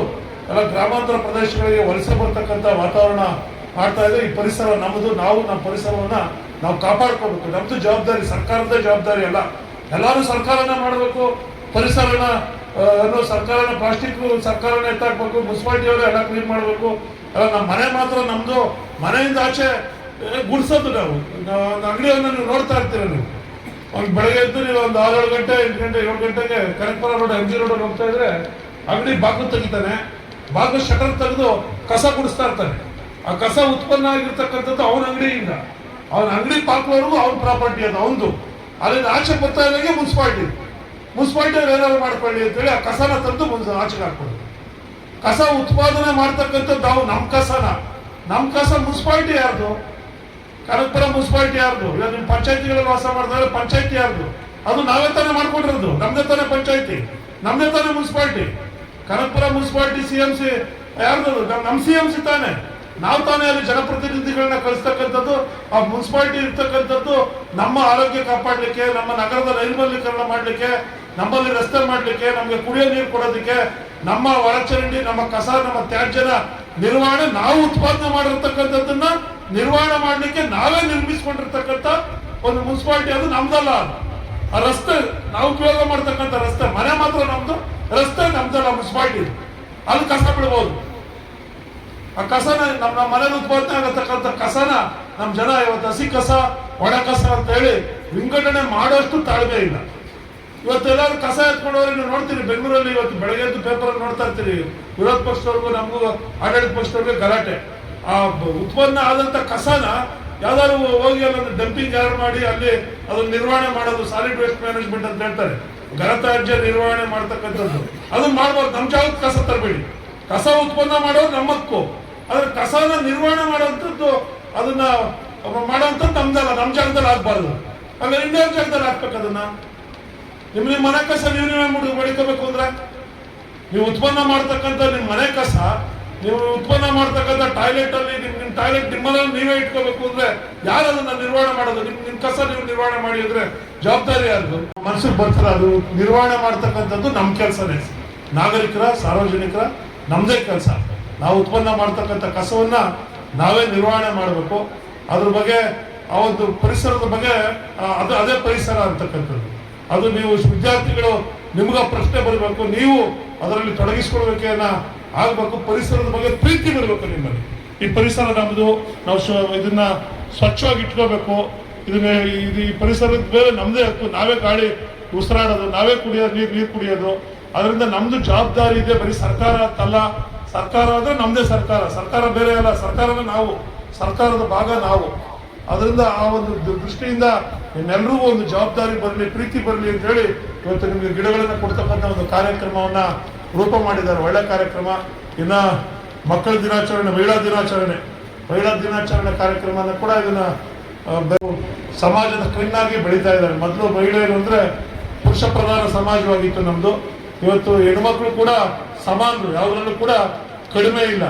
ಎಲ್ಲ ಗ್ರಾಮಾಂತರ ಪ್ರದೇಶಗಳಿಗೆ ವಲಸೆ ಬರ್ತಕ್ಕಂಥ ವಾತಾವರಣ ಆಗ್ತಾ ಇದೆ. ಈ ಪರಿಸರ ನಮ್ಮದು, ನಾವು ನಮ್ಮ ಪರಿಸರವನ್ನ ನಾವು ಕಾಪಾಡ್ಕೋಬೇಕು. ನಮ್ದು ಜವಾಬ್ದಾರಿ, ಸರ್ಕಾರದ ಜವಾಬ್ದಾರಿ ಅಲ್ಲ. ಎಲ್ಲರೂ ಸರ್ಕಾರನ ಮಾಡಬೇಕು, ಪರಿಸರನ ಅನ್ನೋ ಸರ್ಕಾರನ, ಪ್ಲಾಸ್ಟಿಕ್ ಸರ್ಕಾರನ ಎತ್ತಾಕ್ಬೇಕು, ಮುನ್ಸಿಪಾಲಿಟಿಯವರು ಎಲ್ಲ ಕ್ಲೀನ್ ಮಾಡಬೇಕು. ಎಲ್ಲ ನಮ್ಮ ಮನೆ ಮಾತ್ರ ನಮ್ದು. ಮನೆಯಿಂದ ಆಚೆ ಗುಡ್ಸೋದು ನಾವು ಅಂಗಡಿಯನ್ನ ನೀವು ನೋಡ್ತಾ ಇರ್ತೀರ. ನೀವು ಒಂದು ಬೆಳಗ್ಗೆ ಎದ್ದು ನೀವು ಒಂದು 6-7 ಗಂಟೆ, 8 ಗಂಟೆ, 7 ಗಂಟೆಗೆ ಕನಕಪುರ ರೋಡ್, MG ರೋಡ್ ಹೋಗ್ತಾ ಇದ್ರೆ ಅಂಗಡಿ ಬಾಗಿಲು ತೆಗಿತಾನೆ. ಬಾಗಿಲು ಶಟರ್ ತೆಗೆದು ಕಸ ಗುಡಿಸ್ತಾ ಇರ್ತಾನೆ. ಆ ಕಸ ಉತ್ಪನ್ನ ಆಗಿರ್ತಕ್ಕಂಥದ್ದು ಅವನ ಅಂಗಡಿಯಿಂದ, ಅವನ ಅಂಗಡಿ ಪಾಕ್ಲವರೆಗೂ ಅವನ ಪ್ರಾಪರ್ಟಿ, ಅದು ಅವನದು. ಅಲ್ಲಿಂದ ಆಚೆ ಬರ್ತಾ ಇದ್ದಾಗೆ ಮುನ್ಸಿಪಾಲಿಟಿ ಏನಾದ್ರು ಮಾಡ್ಕೊಳ್ಳಿ ಅಂತೇಳಿ ಆ ಕಸನ ತಂದು ಆಚೆಗೆ ಹಾಕ್ಕೊಳ್ಳಿ. ಕಸ ಉತ್ಪಾದನೆ ಮಾಡ್ತಕ್ಕಂಥದ್ದು ನಾವು ನಮ್ಮ ಕಸ ಮುನ್ಸಿಪಾಲಿಟಿ ಯಾರ್ದು? ಕನಕಪುರ ಮುನ್ಸಿಪಾಲಿಟಿ ಯಾರ್ದು? ಇಲ್ಲ ನಿಮ್ಮ ಪಂಚಾಯತಿಗಳಲ್ಲಿ ವಾಸ ಮಾಡಿದ್ರೆ ಪಂಚಾಯತಿ ಯಾರ್ದು? ಅದು ನಾವೇ ತಾನೇ ಮಾಡ್ಕೊಂಡಿರೋದು. ನಮ್ದೇ ತಾನೇ ಪಂಚಾಯತಿ, ನಮ್ದೇ ತಾನೇ ಮುನ್ಸಿಪಾಲಿಟಿ. ಕನಕಪುರ ಮುನ್ಸಿಪಾಲಿಟಿ CMC ಯಾರ್ದು? ನಮ್ಮ CMC ತಾನೇ. ನಾವು ತಾನೇ ಅಲ್ಲಿ ಜನಪ್ರತಿನಿಧಿಗಳನ್ನ ಕಳಿಸ್ತಕ್ಕಂಥದ್ದು. ಆ ಮುನ್ಸಿಪಾಲಿಟಿ ಇರ್ತಕ್ಕಂಥದ್ದು ನಮ್ಮ ಆರೋಗ್ಯ ಕಾಪಾಡಲಿಕ್ಕೆ, ನಮ್ಮ ನಗರದ ನೈರ್ಮಲ್ಯೀಕರಣ ಮಾಡಲಿಕ್ಕೆ, ನಮ್ಮಲ್ಲಿ ರಸ್ತೆ ಮಾಡಲಿಕ್ಕೆ, ನಮಗೆ ಕುಡಿಯೋ ನೀರು ಕೊಡೋದಕ್ಕೆ, ನಮ್ಮ ಒಳಚರಂಡಿ, ನಮ್ಮ ಕಸ, ನಮ್ಮ ತ್ಯಾಜ್ಯನ ನಿರ್ವಹಣೆ, ನಾವು ಉತ್ಪಾದನೆ ಮಾಡಿರ್ತಕ್ಕಂಥದ್ದನ್ನ ನಿರ್ವಹಣೆ ಮಾಡಲಿಕ್ಕೆ ನಾವೇ ನಿರ್ಮಿಸಿಕೊಂಡಿರ್ತಕ್ಕಂಥ ಒಂದು ಮುನ್ಸಿಪಾಲಿಟಿ. ಅದು ನಮ್ದಲ್ಲ. ಆ ರಸ್ತೆ ನಾವು ಉಪಯೋಗ ಮಾಡ್ತಕ್ಕಂಥ ರಸ್ತೆ, ಮನೆ ಮಾತ್ರ ನಮ್ದು, ರಸ್ತೆ ನಮ್ದಲ್ಲ, ಮುನ್ಸಿಪಾಲಿಟಿ. ಅಲ್ಲಿ ಕಸ ಬಿಡ್ಬೋದು. ಆ ಕಸನ ನಮ್ಮ ಮನೇಲಿ ಉತ್ಪಾದನೆ ಆಗತಕ್ಕಂಥ ಕಸನ ನಮ್ಮ ಜನ ಇವತ್ತು ಹಸಿ ಕಸ, ಒಣ ಕಸ ಅಂತ ಹೇಳಿ ವಿಂಗಡಣೆ ಮಾಡೋಷ್ಟು ತಾಳ್ಮೆ ಇಲ್ಲ. ಇವತ್ತೆಲ್ಲರೂ ಕಸ ಎತ್ಕೊಂಡವ್ರೆ ನೀವು ನೋಡ್ತೀರಿ ಬೆಂಗಳೂರಲ್ಲಿ. ಇವತ್ತು ಬೆಳಗ್ಗೆ ಎದ್ದು ಪೇಪರ್ ನೋಡ್ತಾ ಇರ್ತೀರಿ, ವಿರೋಧ ಪಕ್ಷದವ್ರಿಗೂ ನಮಗೂ ಆಡಳಿತ ಪಕ್ಷದವ್ರಿಗೆ ಗಲಾಟೆ. ಆ ಉತ್ಪನ್ನ ಆದಂತ ಕಸನ ಯಾವ್ದಾದ್ರು ಹೋಗಿ ಅಲ್ಲೊಂದು ಡಂಪಿಂಗ್ ಯಾರು ಮಾಡಿ ಅಲ್ಲಿ ಅದನ್ನ ನಿರ್ವಹಣೆ ಮಾಡೋದು, ಸಾಲಿಡ್ ವೇಸ್ಟ್ ಮ್ಯಾನೇಜ್ಮೆಂಟ್ ಅಂತ ಹೇಳ್ತಾರೆ, ಘನತ್ಯಾಜ್ಯ ನಿರ್ವಹಣೆ ಮಾಡ್ತಕ್ಕಂಥದ್ದು. ಅದನ್ನ ಮಾಡ್ಬಾರ್ದು. ನಮ್ಮ ಜಾಗಕ್ಕೆ ಕಸ ತರಬೇಡಿ. ಕಸ ಉತ್ಪನ್ನ ಮಾಡೋದು ನಮ್ಮ ಹಕ್ಕು. ಆದ್ರೆ ಕಸನ ನಿರ್ವಹಣೆ ಮಾಡುವಂಥದ್ದು, ಅದನ್ನ ಮಾಡುವಂಥದ್ದು ನಮ್ದಲ್ಲ, ನಮ್ಮ ಜಾಗದಲ್ಲಿ ಆಗ್ಬಾರ್ದು. ಆಮೇಲೆ ಇನ್ನೊಂದು ಜಾಗದಲ್ಲಿ ಹಾಕ್ಬೇಕು. ಅದನ್ನ ನಿಮ್ಮ ಮನೆ ಕಸ ನೀವೇ ಮಡಿಕೋಬೇಕು ಅಂದ್ರೆ, ನೀವು ಉತ್ಪನ್ನ ಮಾಡ್ತಕ್ಕಂಥ ನಿಮ್ಮ ಮನೆ ಕಸ, ನೀವು ಉತ್ಪನ್ನ ಮಾಡ್ತಕ್ಕಂಥ ಟಾಯ್ಲೆಟ್ ಅಲ್ಲಿ ನಿಮ್ ಟಾಯ್ಲೆಟ್ ನಿಮ್ಮಲ್ಲಿ ನೀವೇ ಇಟ್ಕೋಬೇಕು ಅಂದ್ರೆ ಯಾರು ಅದನ್ನ ನಿರ್ವಹಣೆ ಮಾಡೋದು? ನಿಮ್ ಕಸ ನೀವು ನಿರ್ವಹಣೆ ಮಾಡಿ ಅಂದ್ರೆ ಜವಾಬ್ದಾರಿ ಯಾರ್ದು? ಮನಸ್ಸಿಗೆ ಬರ್ತಾರೆ. ಅದು ನಿರ್ವಹಣೆ ಮಾಡ್ತಕ್ಕಂಥದ್ದು ನಮ್ಮ ಕೆಲಸನೇ. ನಾಗರಿಕರ, ಸಾರ್ವಜನಿಕರ ನಮ್ದೇ ಕೆಲಸ. ನಾವು ಉತ್ಪನ್ನ ಮಾಡ್ತಕ್ಕಂಥ ಕಸವನ್ನ ನಾವೇ ನಿರ್ವಹಣೆ ಮಾಡಬೇಕು. ಅದ್ರ ಬಗ್ಗೆ, ಆ ಒಂದು ಪರಿಸರದ ಬಗ್ಗೆ, ಅದೇ ಪರಿಸರ ಅಂತಕ್ಕಂಥದ್ದು. ಅದು ನೀವು ವಿದ್ಯಾರ್ಥಿಗಳು, ನಿಮ್ಗ ಪ್ರಶ್ನೆ ಬರಬೇಕು, ನೀವು ಅದರಲ್ಲಿ ತೊಡಗಿಸ್ಕೊಳ್ಬೇಕೇನ ಆಗ್ಬೇಕು. ಪರಿಸರದ ಬಗ್ಗೆ ಪ್ರೀತಿ ಬರಬೇಕು ನಿಮ್ಮಲ್ಲಿ. ಈ ಪರಿಸರ ನಮ್ದು, ನಾವು ಇದನ್ನ ಸ್ವಚ್ಛವಾಗಿ ಇಟ್ಕೋಬೇಕು. ಈ ಪರಿಸರದ ಮೇಲೆ ನಮ್ದೇ ಹಕ್ಕು. ನಾವೇ ಗಾಳಿ ಉಸಿರಾಡೋದು, ನಾವೇ ಕುಡಿಯೋದು, ನೀರು ಕುಡಿಯೋದು. ಅದರಿಂದ ನಮ್ದು ಜವಾಬ್ದಾರಿ ಇದೆ. ಬರೀ ಸರ್ಕಾರ ಅಂತಲ್ಲ. ಸರ್ಕಾರ ಅಂದ್ರೆ ನಮ್ದೇ ಸರ್ಕಾರ. ಸರ್ಕಾರ ಬೇರೆ ಅಲ್ಲ, ಸರ್ಕಾರನ ನಾವು, ಸರ್ಕಾರದ ಭಾಗ ನಾವು. ಅದರಿಂದ ಆ ಒಂದು ದೃಷ್ಟಿಯಿಂದ ನಿಮ್ಮೆಲ್ಲರಿಗೂ ಒಂದು ಜವಾಬ್ದಾರಿ ಬರಲಿ, ಪ್ರೀತಿ ಬರಲಿ ಅಂತ ಹೇಳಿ ಇವತ್ತು ನಿಮಗೆ ಗಿಡಗಳನ್ನು ಕೊಡ್ತಕ್ಕಂಥ ಒಂದು ಕಾರ್ಯಕ್ರಮವನ್ನ ರೂಪ ಮಾಡಿದ್ದಾರೆ. ಒಳ್ಳೆ ಕಾರ್ಯಕ್ರಮ. ಇನ್ನ ಮಕ್ಕಳ ದಿನಾಚರಣೆ, ಮಹಿಳಾ ದಿನಾಚರಣೆ ಕಾರ್ಯಕ್ರಮನ ಕೂಡ ಇದನ್ನ ಸಮಾಜದ ಕಣ್ಣಾಗಿ ಬೆಳೀತಾ ಇದ್ದಾರೆ. ಮೊದಲು ಮಹಿಳೆಯರು ಅಂದ್ರೆ ಪುರುಷ ಪ್ರಧಾನ ಸಮಾಜವಾಗಿತ್ತು ನಮ್ದು. ಇವತ್ತು ಹೆಣ್ಮಕ್ಳು ಕೂಡ ಸಮಾನರು, ಯಾವುದ್ರಲ್ಲೂ ಕೂಡ ಕಡಿಮೆ ಇಲ್ಲ.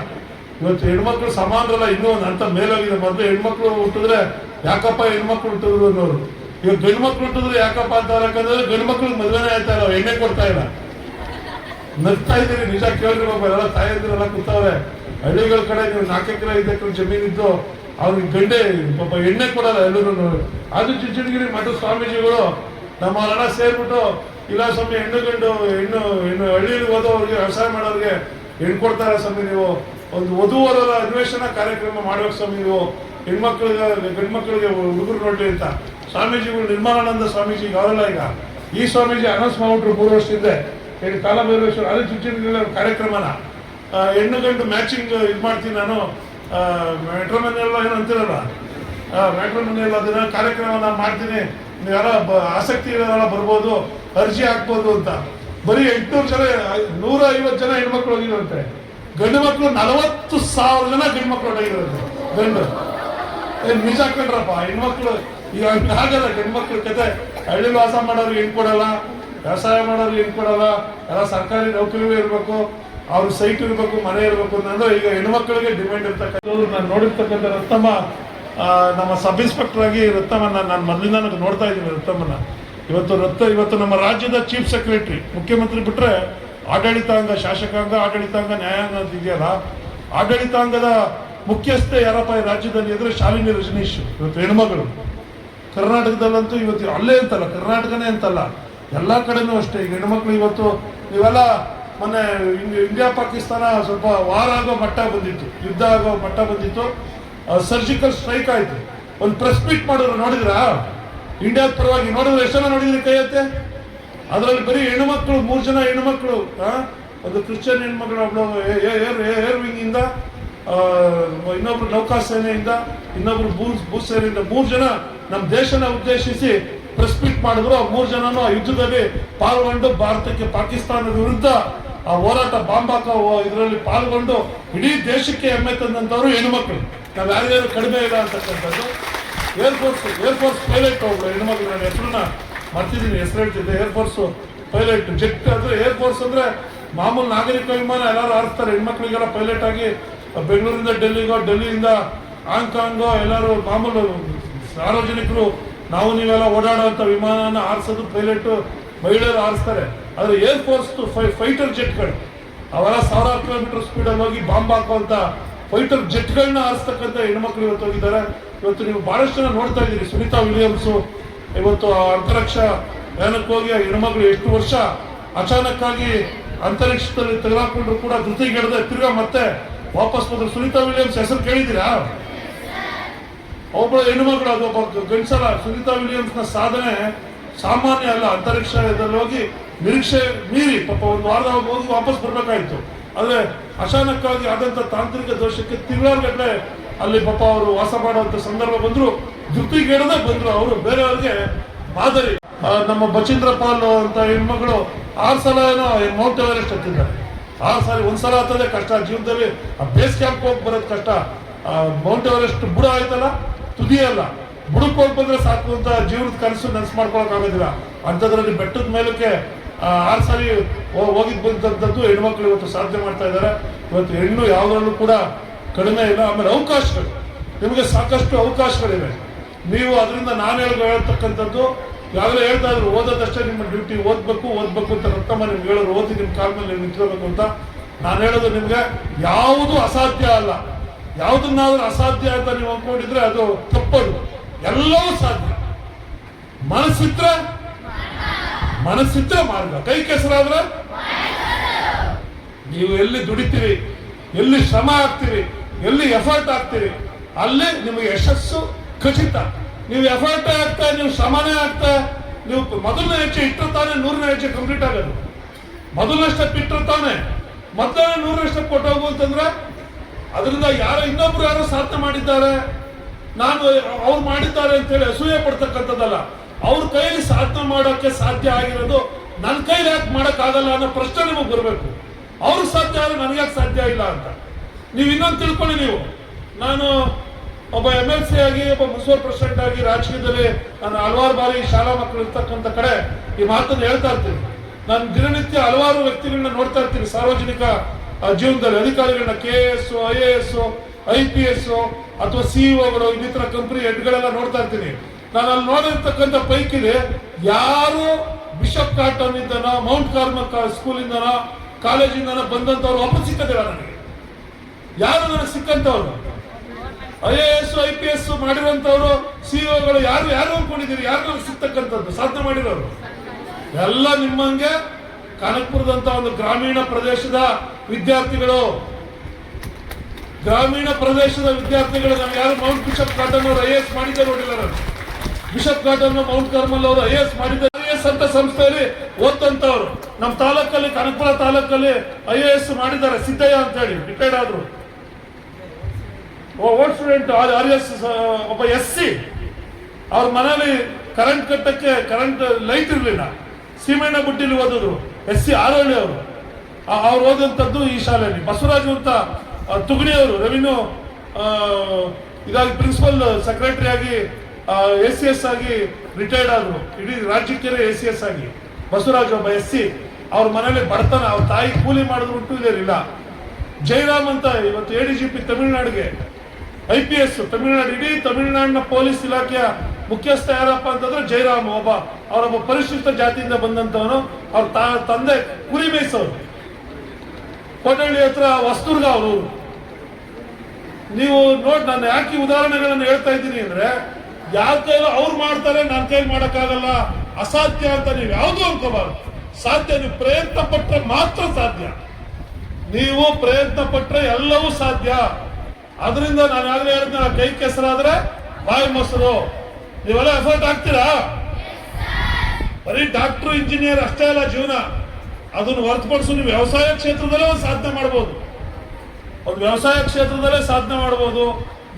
ಇವತ್ತು ಹೆಣ್ಮಕ್ಳು ಸಮಾನರಲ್ಲ, ಇನ್ನೂ ಒಂದು ಹಂತ ಮೇಲೋಗಿದೆ. ಮೊದಲು ಹೆಣ್ಮಕ್ಳು ಹುಟ್ಟಿದ್ರೆ ಯಾಕಪ್ಪ ಹೆಣ್ಮಕ್ಳು ಹುಟ್ಟಿದ್ರು ಅನ್ನೋರು. ಇವಾಗ ಗಂಡು ಮಕ್ಳು ಹುಟ್ಟಿದ್ರೆ ಯಾಕಪ್ಪ ಅಂತ ಯಾಕಂದ್ರೆ ಗಂಡು ಮಕ್ಳಿಗೆ ಮದುವೆನೇ ಆಯ್ತಾ ಇಲ್ಲ, ಎಣ್ಣೆ ಕೊಡ್ತಾ ಇಲ್ಲ. ನಗ್ತಾ ಇದ್ದೀರಿ, ನಿಜ ಕೇಳಿರ್ಬೇಕು. ಎಲ್ಲ ತಾಯಂದಿರೆಲ್ಲ ಕೂತವ್ರೆ. ಹಳ್ಳಿಗಳ ಕಡೆ ನೀವು 4 ಎಕರೆ 5 ಎಕರೆ ಜಮೀನಿದ್ದು ಅವ್ರಿಗೆ ಗಂಡೆ ಪಾಪ ಎಣ್ಣೆ ಕೊಡಲ್ಲ ಎಲ್ಲರೂ. ಅದು ಚುಂಚನಗಿರಿ ಮಠದ ಸ್ವಾಮೀಜಿಗಳು ನಮ್ಮ ಹಣ ಸೇರ್ಬಿಟ್ಟು, ಇಲ್ಲ ಸ್ವಾಮಿ ಹೆಣ್ಣು ಹಳ್ಳಿಯಲ್ಲಿ ಹೋದವ್ರಿಗೆ, ವ್ಯವಸಾಯ ಮಾಡೋರಿಗೆ ಹೆಣ್ಣು ಕೊಡ್ತಾರೆ ಸ್ವಾಮಿ, ನೀವು ಒಂದು ವಧುವರರ ಅನ್ವೇಷಣಾ ಕಾರ್ಯಕ್ರಮ ಮಾಡ್ಬೇಕು ಸ್ವಾಮಿ, ನೀವು ಹೆಣ್ಮಕ್ಳಿಗೆ ಗಂಡು ಮಕ್ಕಳಿಗೆ ಹುಡುಗರು ನೋಡ್ಲಿ ಅಂತ ಸ್ವಾಮೀಜಿಗಳು, ನಿರ್ಮಲಾನಂದ ಸ್ವಾಮೀಜಿಗೆ ಅವರೆಲ್ಲ ಈಗ ಈ ಸ್ವಾಮೀಜಿ ಅನೌನ್ಸ್ ಮಾಡ್ಬಿಟ್ರು 3 ವರ್ಷದಿಂದ ಹೇಳಿ ಕಾಲಭೈರವೇಶ್ವರ ಅಲ್ಲಿ ಚುಚ್ಚಿನ ಕಾರ್ಯಕ್ರಮನ ಹೆಣ್ಣು ಗಂಡು ಮ್ಯಾಚಿಂಗ್ ಇದು ಮಾಡ್ತೀನಿ ನಾನು ಮ್ಯಾಟ್ರಿಮೋನಿಯಲ್ ಏನೋ ಅಂತಿರಲ್ಲ ಮ್ಯಾಟ್ರಿಮೋನಿಯಲ್ ಅದನ್ನ ಕಾರ್ಯಕ್ರಮನ ಮಾಡ್ತೀನಿ, ನೀವು ಯಾರೋ ಆಸಕ್ತಿ ಇರೋರೆಲ್ಲ ಬರ್ಬೋದು, ಅರ್ಜಿ ಹಾಕ್ಬೋದು ಅಂತ. ಬರೀ 800 ಜನ 150 ಜನ ಹೆಣ್ಮಕ್ಳು ಹೋಗಿರುವಂತೆ, ಗಂಡು ಮಕ್ಕಳು 40,000 ಜನ ಗಂಡು ಮಕ್ಕಳು ಹೋಗಿರುವಂತೆ. ಗಂಡು ನಿಜ ಹಾಕೊಂಡ್ರಪ್ಪ, ಹೆಣ್ಮಕ್ಳು ಈಗ ಆಗಲ್ಲ. ಗಂಡು ಮಕ್ಳ ಕತೆ ಹಳ್ಳಿ ವಾಸ ಮಾಡೋರಿಗೆ ಹೆಣ್ ಕೊಡಲ್ಲ, ವ್ಯವಸಾಯ ಮಾಡೋರಿಗೆ ಹೆಣ್ ಕೊಡಲ್ಲ, ಎಲ್ಲ ಸರ್ಕಾರಿ ನೌಕರಿಗೂ ಇರಬೇಕು, ಅವ್ರ ಸೈಟ್ ಇರಬೇಕು, ಮನೆ ಇರಬೇಕು ಅಂತಂದ್ರೆ ಈಗ ಹೆಣ್ಮಕ್ಳಿಗೆ ಡಿಮ್ಯಾಂಡ್ ಇರ್ತಕ್ಕಂಥದ್ದು. ನಾನು ನೋಡಿರ್ತಕ್ಕಂಥ ರತ್ನಮ್ಮ, ನಮ್ಮ ಸಬ್ ಇನ್ಸ್ಪೆಕ್ಟರ್ ಆಗಿ ರತ್ನಮ್ಮನ ನಾನು ಮೊದಲಿಂದ ನೋಡ್ತಾ ಇದ್ದೀನಿ. ರತ್ನಮ್ಮನ ಇವತ್ತು ನಮ್ಮ ರಾಜ್ಯದ ಚೀಫ್ ಸೆಕ್ರೆಟರಿ, ಮುಖ್ಯಮಂತ್ರಿ ಬಿಟ್ರೆ ಆಡಳಿತಾಂಗ, ಶಾಸಕಾಂಗ, ಆಡಳಿತಾಂಗ, ನ್ಯಾಯಾಂಗ ಅಂತ ಇದೆಯಲ್ಲ, ಆಡಳಿತಾಂಗದ ಮುಖ್ಯಸ್ಥೆ ಯಾರಪ್ಪ ಈ ರಾಜ್ಯದಲ್ಲಿ ಇದ್ರೆ ಶಾಲಿನಿ ರಜನೀಶ್. ಇವತ್ತು ಹೆಣ್ಮಗಳು ಕರ್ನಾಟಕದಲ್ಲಂತೂ ಇವತ್ತು ಅಲ್ಲೇ ಅಂತಲ್ಲ, ಕರ್ನಾಟಕನೇ ಅಂತಲ್ಲ, ಎಲ್ಲ ಕಡೆನೂ ಅಷ್ಟೇ. ಈಗ ಹೆಣ್ಮಕ್ಳು ಇವತ್ತು ನೀವೆಲ್ಲ ಮೊನ್ನೆ ಇಂಡಿಯಾ ಪಾಕಿಸ್ತಾನ ಸ್ವಲ್ಪ ವಾರ ಆಗೋ ಮಟ್ಟ ಬಂದಿತ್ತು, ಯುದ್ಧ ಆಗೋ ಮಟ್ಟ ಬಂದಿತ್ತು, ಸರ್ಜಿಕಲ್ ಸ್ಟ್ರೈಕ್ ಆಯ್ತು. ಒಂದು ಪ್ರೆಸ್ ಮೀಟ್ ಮಾಡಿದ್ರು, ನೋಡಿದ್ರಾ? ಇಂಡಿಯಾದ ಪರವಾಗಿ ನೋಡಿದ್ರೆ ಎಷ್ಟು ಜನ ನೋಡಿದ್ರಿ ಕೈ ಎತ್ತೆ? ಅದರಲ್ಲಿ ಬರೀ ಹೆಣ್ಮಕ್ಳು 3 ಜನ ಹೆಣ್ಮಕ್ಳು, ಒಂದು ಕ್ರಿಶ್ಚಿಯನ್ ಹೆಣ್ಮಕ್ಳು, ಒಬ್ಳು ಏರ್ ವಿಂಗ್ ಇಂದ, ಇನ್ನೊಬ್ರು ನೌಕಾಸೇನೆಯಿಂದ, ಇನ್ನೊಬ್ರು ಭೂಸೇನೆಯಿಂದ 3 ಜನ ನಮ್ಮ ದೇಶನ ಉದ್ದೇಶಿಸಿ ಪ್ರೆಸ್ ಮೀಟ್ ಮಾಡಿದ್ರು. ಆ 3 ಜನನು ಆ ಯುದ್ಧದಲ್ಲಿ ಪಾಲ್ಗೊಂಡು ಭಾರತಕ್ಕೆ ಪಾಕಿಸ್ತಾನದ ವಿರುದ್ಧ ಆ ಹೋರಾಟ ಬಾಂಬ್ ಹಾಕೋ ಇದರಲ್ಲಿ ಪಾಲ್ಗೊಂಡು ಇಡೀ ದೇಶಕ್ಕೆ ಹೆಮ್ಮೆ ತಂದಂಥವ್ರು ಹೆಣ್ಮಕ್ಳು. ನಾವು ಯಾರ್ಯಾರು ಕಡಿಮೆ ಇಲ್ಲ ಅಂತಕ್ಕಂಥದ್ದು. ಏರ್ಫೋರ್ಸ್ ಪೈಲಟ್ ಒಬ್ಳು ಹೆಣ್ಮಕ್ಳು, ನನ್ನ ಹೆಸರನ್ನ ಮರ್ತಿದ್ದೀನಿ, ಹೆಸರು ಹೇಳ್ತಿದ್ದೆ. ಏರ್ಫೋರ್ಸ್ ಪೈಲಟ್, ಜೆಟ್ ಅಂದ್ರೆ ಏರ್ಫೋರ್ಸ್ ಅಂದ್ರೆ ಮಾಮೂಲು ನಾಗರಿಕ ವಿಮಾನ ಎಲ್ಲರೂ ಹಾರಿಸ್ತಾರೆ, ಹೆಣ್ಮಕ್ಳಿಗೆಲ್ಲ ಪೈಲಟ್ ಆಗಿ ಬೆಂಗಳೂರಿಂದ ಡೆಲ್ಲಿಗೋ, ಡೆಲ್ಲಿಯಿಂದ ಹಾಂಗ್ಕಾಂಗೋ ಎಲ್ಲರೂ ಮಾಮೂಲು ಸಾರ್ವಜನಿಕರು ನಾವು ನೀವೆಲ್ಲ ಓಡಾಡುವಂಥ ವಿಮಾನನ ಹಾರಿಸೋದು ಪೈಲಟ್ ಮಹಿಳೆಯರು ಹಾರಿಸ್ತಾರೆ. ಆದರೆ ಏರ್ಫೋರ್ಸ್ ಫೈಟರ್ ಜೆಟ್ಗಳು ಅವೆಲ್ಲ 1000 ಕಿಲೋಮೀಟರ್ ಸ್ಪೀಡಲ್ಲಿ ಹೋಗಿ ಬಾಂಬ್ ಹಾಕುವಂಥ ಫೈಟರ್ ಜೆಟ್ಗಳನ್ನ ಹಾರಿಸ್ತಕ್ಕಂಥ ಹೆಣ್ಮಕ್ಳು ಇವತ್ತು ಹೋಗಿದ್ದಾರೆ. ಇವತ್ತು ನೀವು ಬಹಳಷ್ಟು ಜನ ನೋಡ್ತಾ ಇದ್ದೀರಿ. ಸುನೀತಾ ವಿಲಿಯಮ್ಸು ಇವತ್ತು ಅಂತರಿಕ್ಷ ಯಾನಕ್ಕೆ ಹೋಗಿ ಹೆಣ್ಮಕ್ಳು ಎಷ್ಟು ವರ್ಷ ಅಚಾನಕ್ ಆಗಿ ಅಂತರಿಕ್ಷದಲ್ಲಿ ತೆಗೆದುಕೊಂಡ್ರು ಕೂಡ ಧೃತಿಗೆಡದೆ ತಿರ್ಗಾ ಮತ್ತೆ ವಾಪಸ್ ಬಂದ್ರು. ಸುನೀತಾ ವಿಲಿಯಮ್ಸ್ ಹೆಸರು ಕೇಳಿದ್ದೀರಾ? ಒಬ್ಬ ಹೆಣ್ಣುಮಗಳು, ಅದು ಒಬ್ಬ ಗಂಡಸಲ್ಲ. ಸುನೀತಾ ವಿಲಿಯಮ್ಸ್ನ ಸಾಧನೆ ಸಾಮಾನ್ಯ ಅಲ್ಲ. ಅಂತರಿಕ್ಷದಲ್ಲಿ ಹೋಗಿ ನಿರೀಕ್ಷೆ ಮೀರಿ ಪಾಪ 1 ವಾರದಾಗ ಹೋಗಿ ವಾಪಸ್ ಬರ್ಬೇಕಾಯ್ತು. ಆದ್ರೆ ಅಚಾನಕ್ ಆಗಿ ಆದಂತ ತಾಂತ್ರಿಕ ದೋಷಕ್ಕೆ ತಿಂಗಳಗಟ್ಟಲೆ ಅಲ್ಲಿ ಪಾಪ ಅವರು ವಾಸ ಮಾಡುವಂತ ಸಂದರ್ಭ ಬಂದ್ರು, ಧೃತಿಗೆಡದೆ ಬಂದ್ರು. ಅವರು ಬೇರೆಯವ್ರಿಗೆ ಮಾದರಿ. ನಮ್ಮ ಬಚೇಂದ್ರ ಪಾಲ್ ಅಂತ ಹೆಣ್ಮಗಳು 6 ಸಲ ಏನೋ ಮೌಂಟ್ ಎವರೆಸ್ಟ್ ಹತ್ತಿದ್ದಾರೆ. 6 ಸಾರಿ, 1 ಸಲ ಹತ್ತದೇ ಕಷ್ಟ ಜೀವನದಲ್ಲಿ. ಆ ಬೇಸ್ ಕ್ಯಾಂಪ್ ಹೋಗಿ ಬರೋದು ಕಷ್ಟ. ಮೌಂಟ್ ಎವರೆಸ್ಟ್ ಬುಡ ಆಯ್ತಲ್ಲ, ತುದಿ ಅಲ್ಲ, ಬುಡಕ್ಕೆ ಹೋಗಿ ಬಂದ್ರೆ ಸಾಕು ಅಂತ ಜೀವನದ ಕನಸು ನೆನಸು ಮಾಡ್ಕೊಳಕ್ ಆಗೋದಿಲ್ಲ. ಅಂಥದ್ರಲ್ಲಿ ಬೆಟ್ಟದ ಮೇಲಕ್ಕೆ 6 ಸಾರಿ ಹೋಗಿದ್ ಬಂದಂಥದ್ದು ಹೆಣ್ಮಕ್ಳು ಇವತ್ತು ಸಾಧನೆ ಮಾಡ್ತಾ ಇದ್ದಾರೆ. ಇವತ್ತು ಹೆಣ್ಣು ಯಾವುದ್ರಲ್ಲೂ ಕೂಡ ಕಡಿಮೆ ಇಲ್ಲ. ಆಮೇಲೆ ಅವಕಾಶಗಳು, ನಿಮಗೆ ಸಾಕಷ್ಟು ಅವಕಾಶಗಳಿವೆ. ನೀವು ಅದರಿಂದ ನಾನು ಹೇಳ್ತಕ್ಕಂಥದ್ದು, ಯಾವಾಗಲೇ ಹೇಳ್ತಾ ಇದ್ರು ಓದೋದಷ್ಟೇ ನಿಮ್ಮ ಡ್ಯೂಟಿ, ಓದ್ಬೇಕು ಅಂತ ರತ್ತಮ್ಮ ನಿಮ್ಗೆ ಹೇಳೋರು, ಓದಿ ನಿಮ್ಮ ಕಾಲ ಮೇಲೆ ನೀವು ನಿಂತ್ಕೋಬೇಕು ಅಂತ. ನಾನು ಹೇಳೋದು ನಿಮ್ಗೆ ಯಾವುದು ಅಸಾಧ್ಯ ಅಲ್ಲ. ಯಾವುದನ್ನಾದ್ರೂ ಅಸಾಧ್ಯ ಅಂತ ನೀವು ಅಂದ್ಕೊಂಡಿದ್ರೆ ಅದು ತಪ್ಪದು. ಎಲ್ಲವೂ ಸಾಧ್ಯ. ಮನಸ್ಸಿದ್ರೆ ಮಾರ್ಗ, ಕೈ ಕೆಸರಾದ್ರೆ ನೀವು ಎಲ್ಲಿ ದುಡಿತೀರಿ, ಎಲ್ಲಿ ಶ್ರಮ ಹಾಕ್ತೀರಿ, ಎಲ್ಲಿ ಎಫರ್ಟ್ ಹಾಕ್ತೀರಿ, ಅಲ್ಲಿ ನಿಮಗೆ ಯಶಸ್ಸು ಖಚಿತ. ನೀವು ಎಫರ್ಟ್ ಆಗ್ತಾ, ನೀವು ಶ್ರಮನೇ ಆಗ್ತಾ, ನೀವು ಮೊದಲನೇ ಹೆಜ್ಜೆ ಇಟ್ಟರೆ ತಾನೇ 100ನೇ ಹೆಜ್ಜೆ ಕಂಪ್ಲೀಟ್ ಆಗೋದು. ಮೊದಲನೇ ಸ್ಟೆಪ್ ಇಟ್ಟರೆ ತಾನೇ ಮತ್ತೆ 100ನೇ ಸ್ಟೆಪ್ ಕೊಟ್ಟೋಗು ಅಂತಂದ್ರೆ, ಅದರಿಂದ ಇನ್ನೊಬ್ರು ಯಾರೋ ಸಾಧನೆ ಮಾಡಿದ್ದಾರೆ, ನಾನು ಅವ್ರು ಮಾಡಿದ್ದಾರೆ ಅಂತೇಳಿ ಅಸೂಯೆ ಪಡ್ತಕ್ಕಂಥದ್ದಲ್ಲ. ಅವ್ರ ಕೈಯಲ್ಲಿ ಸಾಧನೆ ಮಾಡೋಕ್ಕೆ ಸಾಧ್ಯ ಆಗಿರೋದು ನನ್ನ ಕೈಲಿ ಯಾಕೆ ಮಾಡೋಕ್ಕಾಗಲ್ಲ ಅನ್ನೋ ಪ್ರಶ್ನೆ ನಿಮಗೆ ಬರಬೇಕು. ಅವ್ರಿಗೆ ಸಾಧ್ಯ ಆದರೆ ನನಗ್ಯಾಕೆ ಸಾಧ್ಯ ಇಲ್ಲ ಅಂತ ನೀವು ಇನ್ನೊಂದು ತಿಳ್ಕೊಳ್ಳಿ. ನೀವು, ನಾನು ಒಬ್ಬ MLC ಆಗಿ, ಒಬ್ಬ ಮುನ್ಸಿಪಲ್ ಪ್ರೆಸಿಡೆಂಟ್ ಆಗಿ ರಾಜಕೀಯದಲ್ಲಿ ನಾನು ಹಲವಾರು ಬಾರಿ ಶಾಲಾ ಮಕ್ಕಳು ಇರ್ತಕ್ಕಂಥ ಕಡೆ ಈ ಮಾತನ್ನು ಹೇಳ್ತಾ ಇರ್ತೀನಿ. ನಾನು ದಿನನಿತ್ಯ ಹಲವಾರು ವ್ಯಕ್ತಿಗಳನ್ನ ನೋಡ್ತಾ ಇರ್ತೀನಿ ಸಾರ್ವಜನಿಕ ಜೀವನದಲ್ಲಿ, ಅಧಿಕಾರಿಗಳನ್ನ, KS, IAS, IPS ಅಥವಾ CEOಗಳು, ಇನ್ನಿತರ ಕಂಪನಿ ಹೆಡ್ಗಳೆಲ್ಲ ನೋಡ್ತಾ ಇರ್ತೀನಿ. ನಾನು ಅಲ್ಲಿ ನೋಡಿರ್ತಕ್ಕಂಥ ಪೈಕಿಲಿ ಯಾರು ಬಿಷಪ್ ಕಾಟನ್ ಇಂದನೋ, ಮೌಂಟ್ ಕಾರ್ಮಲ್ ಸ್ಕೂಲಿಂದನೋ, ಕಾಲೇಜಿಂದನೋ ಬಂದಂಥವ್ರು ಒಬ್ಬರು ಸಿಕ್ಕದಿಲ್ಲ ನನಗೆ. ಯಾರು ನನಗೆ ಸಿಕ್ಕಂಥವ್ರು IAS, IPS ಮಾಡಿರೋಂಥವ್ರು, CEOಗಳು ಯಾರು ಅನ್ಕೊಂಡಿದ್ದೀರಿ? ಯಾರು ನನಗೆ ಸಿಗ್ತಕ್ಕಂಥದ್ದು ಸಾಧನೆ ಮಾಡಿರೋರು ಎಲ್ಲ ನಿಮ್ಮಂಗೆ ಕನಕಪುರದಂತ ಒಂದು ಗ್ರಾಮೀಣ ಪ್ರದೇಶದ ವಿದ್ಯಾರ್ಥಿಗಳು. ನಾನು ಯಾರು ಮೌಂಟ್ ಬಿಷಪ್ ಕಾಟನ್ ಅವರು IAS ಮಾಡಿದ್ದೆ ನೋಡಿಲ್ಲ ನಾನು. ಬಿಷಪ್ ಗಾರ್ಡನ್ ಮೌಂಟ್ ಕಾರ್ಮಲ್ ಅವರು IAS ಮಾಡಿದ್ದಾರೆ. IAS ಅಂತ ಸಂಸ್ಥೆಯಲ್ಲಿ ಓದ್ತಂತವ್ರು ನಮ್ಮ ತಾಲೂಕಲ್ಲಿ, ಕನಕಪುರ ತಾಲೂಕಲ್ಲಿ IAS ಮಾಡಿದ್ದಾರೆ. ಸಿದ್ದಯ್ಯ ಅಂತ ಹೇಳಿ ರಿಟೈರ್ಡ್ ಆದ್ರು ಓಲ್ಡ್ ಸ್ಟೂಡೆಂಟ್. RS ಒಬ್ಬ SC, ಅವ್ರ ಮನೇಲಿ ಕರೆಂಟ್ ಕಟ್ಟಕ್ಕೆ ಕರೆಂಟ್ ಲೈಟ್ ಇರಲಿಲ್ಲ, ಸೀಮೆಣ್ಣ ಬುಟ್ಟಿಲಿ ಓದಿದ್ರು. SC ಆರೋಳಿ ಅವರು. ಅವ್ರು ಓದಂಥದ್ದು ಈ ಶಾಲೆಯಲ್ಲಿ. ಬಸವರಾಜ್ ಅಂತ ತುಗಣಿಯವರು ರೆವಿನ್ಯೂ ಇದಾಗಿ ಪ್ರಿನ್ಸಿಪಲ್ ಸೆಕ್ರೆಟರಿ ಆಗಿ ACS ಆಗಿ ರಿಟೈರ್ಡ್ ಆದ್ರು. ಇಡೀ ರಾಜ್ಯಕ್ಕೆ ACS ಆಗಿ ಬಸವರಾಜ್ ಒಬ್ಬ SC. ಅವ್ರ ಮನೇಲಿ ಬಡತನ, ಅವ್ರ ತಾಯಿ ಕೂಲಿ ಮಾಡಿದ್ರು ಉಂಟು ಇಲ್ಲಿರಲಿಲ್ಲ. ಜಯರಾಮ್ ಅಂತ ಇವತ್ತು ADGP ತಮಿಳುನಾಡಿಗೆ, IPS ತಮಿಳುನಾಡು, ಇಡೀ ತಮಿಳುನಾಡಿನ ಪೊಲೀಸ್ ಇಲಾಖೆಯ ಮುಖ್ಯಸ್ಥ ಯಾರಪ್ಪ ಅಂತಂದ್ರೆ ಜಯರಾಮ್. ಅವರೊಬ್ಬ ಪರಿಶಿಷ್ಟ ಜಾತಿಯಿಂದ ಬಂದಂತವನು. ಅವ್ರ ತಂದೆ ಕುರಿ ಮೇಯಿಸೋರು. ಕೋಟಹಳ್ಳಿ ಹತ್ರ ವಸ್ತುರ್ಗ ಅವರು. ನೀವು ನೋಡಿ, ನಾನು ಯಾಕೆ ಉದಾಹರಣೆಗಳನ್ನು ಹೇಳ್ತಾ ಇದ್ದೀನಿ ಅಂದ್ರೆ, ಯಾವ ಕೈಲೂ ಅವ್ರು ಮಾಡ್ತಾರೆ, ನನ್ನ ಕೈಲಿ ಮಾಡೋಕ್ಕಾಗಲ್ಲ, ಅಸಾಧ್ಯ ಅಂತ ನೀವು ಯಾವುದು ಅನ್ಕೋಬಾರ್ದು. ಸಾಧ್ಯ. ನೀವು ಪ್ರಯತ್ನ ಪಟ್ಟರೆ ಮಾತ್ರ ಸಾಧ್ಯ. ನೀವು ಪ್ರಯತ್ನ ಪಟ್ಟರೆ ಎಲ್ಲವೂ ಸಾಧ್ಯ. ಅದರಿಂದ ನಾನು ಆಗಲೇ ಹೇಳಿದ್ನ, ಕೈ ಕೆಸರಾದ್ರೆ ಬಾಯಿ ಮೊಸರು. ನೀವೆಲ್ಲ ಎಫರ್ಟ್ ಹಾಕ್ತೀರಾ? ಬರೀ ಡಾಕ್ಟ್ರು ಇಂಜಿನಿಯರ್ ಅಷ್ಟೇ ಅಲ್ಲ ಜೀವನ. ಅದನ್ನು ಹೊರತುಪಡಿಸು ನೀವು ವ್ಯವಸಾಯ ಕ್ಷೇತ್ರದಲ್ಲೇ ಒಂದು ಸಾಧನೆ ಮಾಡ್ಬೋದು. ಒಂದು ವ್ಯವಸಾಯ ಕ್ಷೇತ್ರದಲ್ಲೇ ಸಾಧನೆ ಮಾಡ್ಬೋದು.